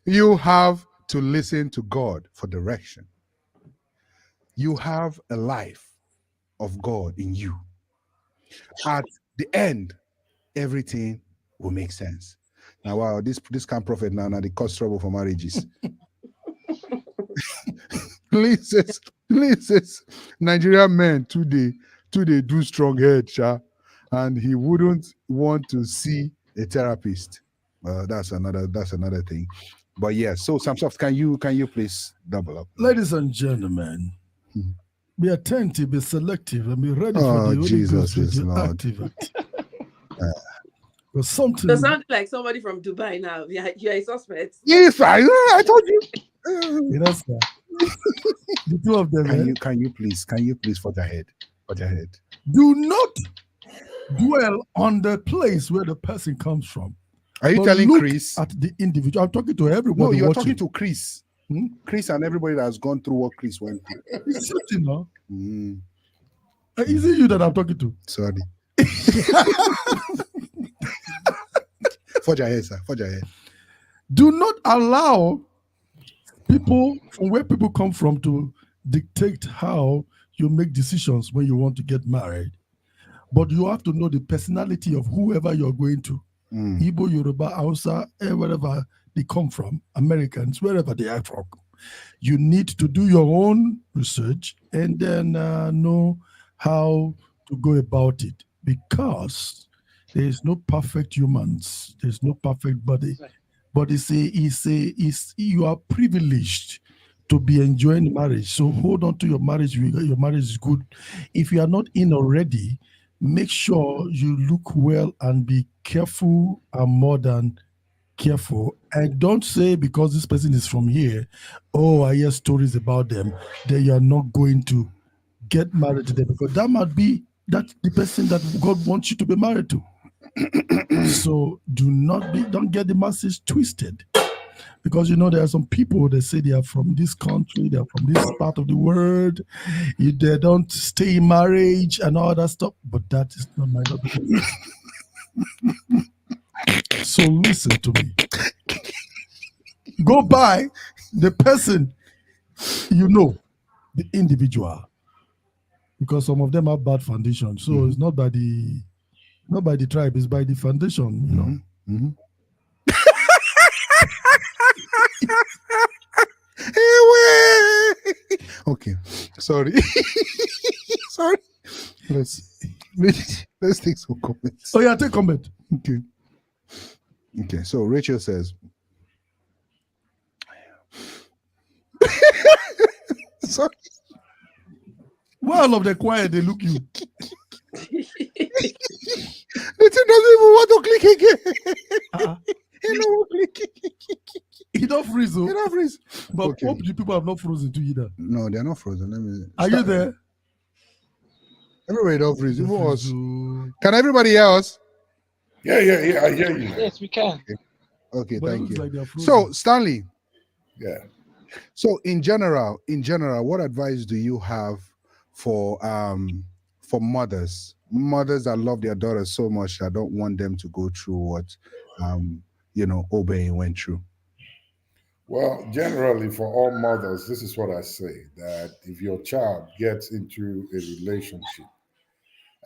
You have to listen to God for direction. You have a life of God in you. At the end, everything will make sense. Now, wow, this kind of prophet now they cause trouble for marriages. Please, Nigerian men today do strong head, and he wouldn't want to see a therapist. That's another thing. But yeah, so Samsoft, can you please double up? Ladies and gentlemen, be attentive, be selective, and be ready for the Holy Ghost radioactive. Something. So sound like somebody from Dubai now. You're a suspect. Yes, I told you. You know, sir. The two of them. Can you please forge ahead? Do not dwell on the place where the person comes from. Are you telling Chris? At the individual. I'm talking to everybody. No, you're watching. talking to Chris. Chris and everybody that has gone through what Chris went through. It's certain, no? Is it you that I'm talking to? Sorry. Forge ahead, sir. Forge ahead. Do not allow people from where people come from to dictate how you make decisions when you want to get married. But you have to know the personality of whoever you're going to. Igbo, Yoruba, Hausa, wherever they come from, Americans, wherever they are from. You need to do your own research and then know how to go about it, because there is no perfect humans. There's no perfect body. But you are privileged to be enjoying marriage. So hold on to your marriage. Your marriage is good. If you are not in already, make sure you look well and be careful and more than careful. And don't say because this person is from here, oh, I hear stories about them, then you are not going to get married to them, because that might be the person that God wants you to be married to. So don't get the message twisted. Because there are some people that say they are from this country, they are from this part of the world, they don't stay in marriage and all that stuff. But that is not my opinion. So listen to me. Go by the person, the individual. Because some of them have bad foundation. So it's not by the tribe, it's by the foundation, Okay, sorry. Sorry. Let's take some comments. Oh yeah, take comment. Okay. So Rachel says, sorry. Why all of the quiet? They look you. The thing doesn't even want to click again. He don't click. He don't freeze. He don't freeze. But hope the people have not frozen too either. No, they are not frozen. Let me. Are you there? Everybody don't freeze. Even us. Can everybody hear us? Yeah. I hear you. Yes, we can. Okay, But it thank looks you. like they're frozen. So, Stanley, Yeah. so in general, what advice do you have for mothers that love their daughters so much that don't want them to go through what Obey went through? Well, generally, for all mothers, this is what I say, that if your child gets into a relationship,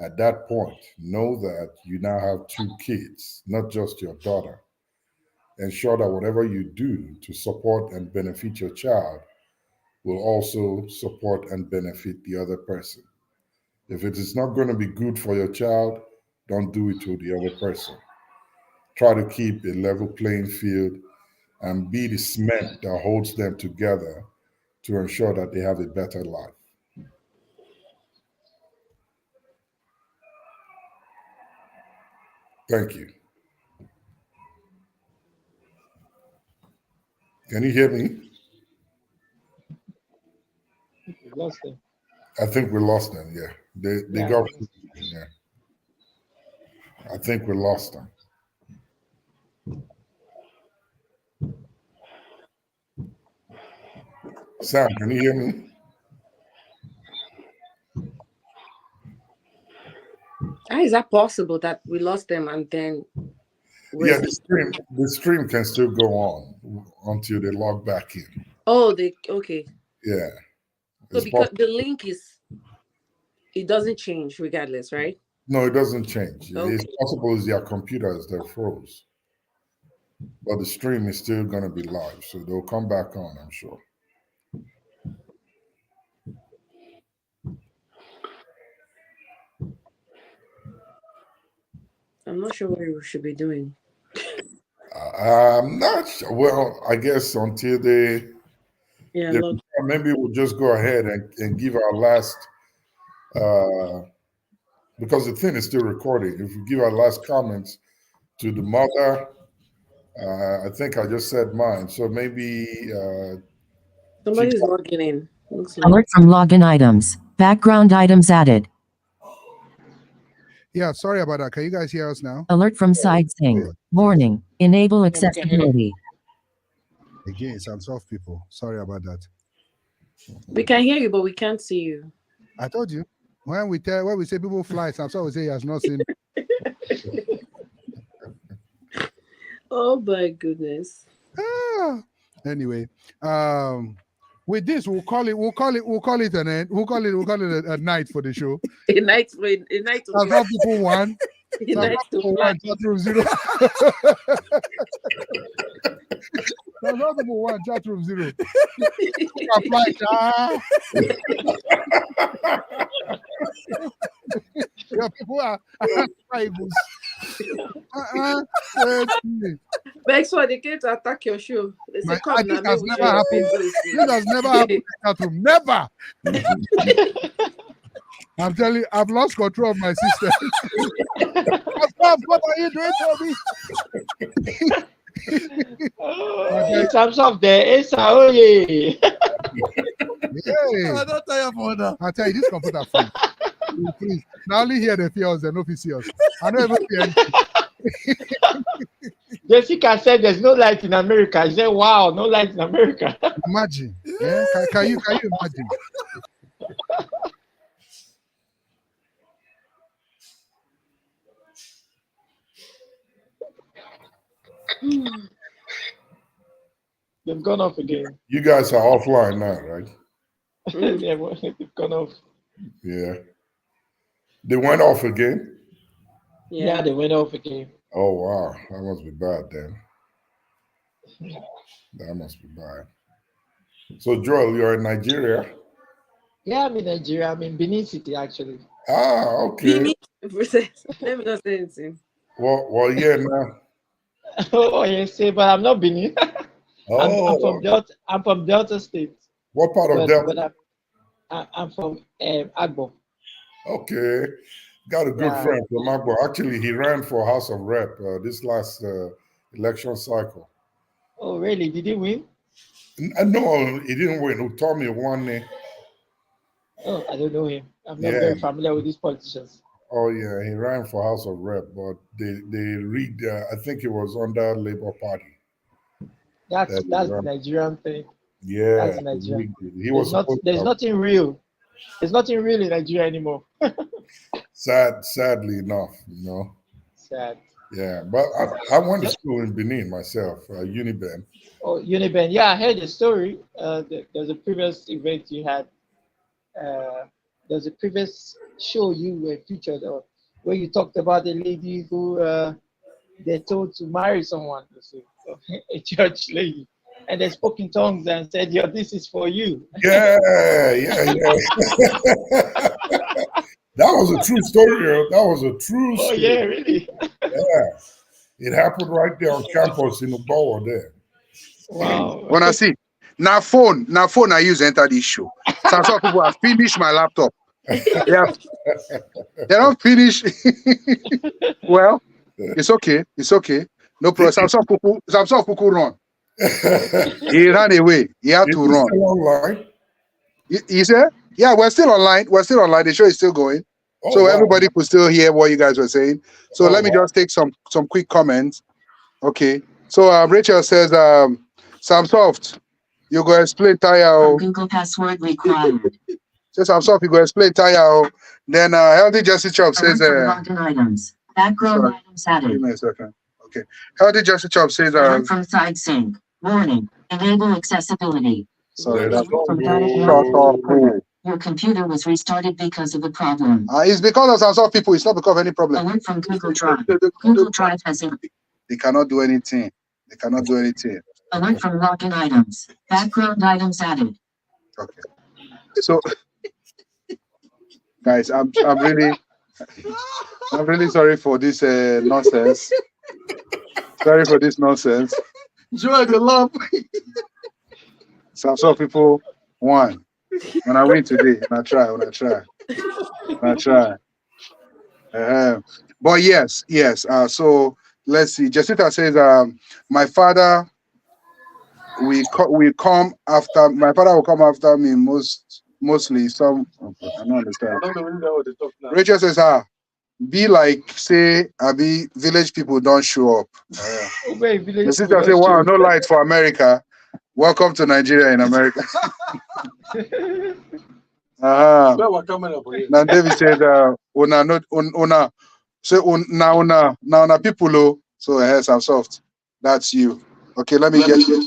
at that point, know that you now have two kids, not just your daughter. Ensure that whatever you do to support and benefit your child will also support and benefit the other person. If it is not going to be good for your child, don't do it to the other person. Try to keep a level playing field and be the cement that holds them together to ensure that they have a better life. Thank you. Can you hear me? We lost them. I think we lost them. Yeah, they Yeah. got. Yeah, I think we lost them. Sam, can you hear me? How is that possible that we lost them and then Yeah, the stream can still go on until they log back in. Oh, okay. Yeah. So because the link it doesn't change regardless, right? No, it doesn't change. Okay. It's possible it's their computers that froze. But the stream is still going to be live, so they'll come back on, I'm sure. I'm not sure what we should be doing. I'm not sure. Well, I guess until they maybe we'll just go ahead and give our last, because the thing is still recording. If we give our last comments to the mother, I think I just said mine. So maybe somebody's logging in. Alert from login items. Background items added. Yeah, sorry about that. Can you guys hear us now? Alert from side sync. Warning. Enable accessibility. Again, some soft people. Sorry about that. We can hear you, but we can't see you. I told you. When we say people fly, Samson will say he has not seen. Oh my goodness. Anyway, with this, we'll call it an end. We'll call it a night for the show. A night. Some people won. Some people won. Chat room 0. Some people won. Chat room 0. Yeah, people are rivals. Next one, they came to attack your show. They say, "Come now, this has never happened. This has never happened in that room. Never." I'm telling you, I've lost control of my system. What are you doing to me? In terms of the SAO, I'm not tired for that. I tell you, this computer phone. Please, now only hear the fears and no fears. I don't even hear anything. Jessica said there's no light in America. I said, wow, no light in America. Imagine. Yeah? Can you imagine? They've gone off again. You guys are offline now, right? They've gone off. Yeah. They went off again? Yeah, they went off again. Oh, wow. That must be bad then. That must be bad. So, Joel, you're in Nigeria? Yeah, I'm in Nigeria. I'm in Benin City, actually. Ah, okay. Benin, let me not say anything. Well, yeah, now. Oh, yes, but I'm not Benin. I'm from Delta State. What part of Delta? But I'm from Agbo. Okay. Got a good friend from Agbo. Actually, he ran for House of Rep this last election cycle. Oh, really? Did he win? No, he didn't win. Utomi won. Oh, I don't know him. I'm not very familiar with these politicians. Oh, yeah. He ran for House of Rep, but they rigged, I think it was under Labour Party. That's the Nigerian thing. Yeah, That's the Nigerian. he was There's nothing real. There's nothing real in Nigeria anymore. sadly enough, Sad. Yeah, but I went to school in Benin myself, Uniben. Oh, Uniben. Yeah, I heard the story. There's a previous event you had. There's a previous show you were featured on where you talked about a lady who they're told to marry someone, you see, a church lady, and they spoke in tongues and said, "Yo, this is for you." Yeah. That was a true story. That was a true story. Oh yeah, really? Yeah, it happened right there on campus in Ubawa there. Wow. When I see now phone I use enter this show. Some people have finished my laptop. They don't finish. Well, it's okay. No problem. Some people run. He ran away. He had to run. Still online? He said, "Yeah, we're still online. The show is still going." Oh, so wow. Everybody could still hear what you guys were saying. So let me just take some quick comments. Okay. So Rachel says, Sam Soft, you go explain tire. Google password required. So Sam Soft, you go explain tire. Then Healthy Jesse Chop says, login items. Background items added. Give me a second. Okay. Healthy Jesse Chop says, from side sync. Warning. Enable accessibility. Sorry, that's from your computer was restarted because of a problem. It's because of some people. It's not because of any problem. Alert from Google Drive. Google Drive has a... They cannot do anything. Alert from login items. Background items added. Okay. So, guys, I'm really sorry for this nonsense. Sorry for this nonsense. Joy the love. Some people won. When I win today, I try. But yes. So let's see. Jessica says, my father will come after. My father will come after me mostly. Some. Okay, I don't understand. Rachel says, be like say, be village people don't show up. The sister say, wow, no light for America. Welcome to Nigeria in America. Now David said, una people, so yes, I'm soft. That's you. Okay, let me get you.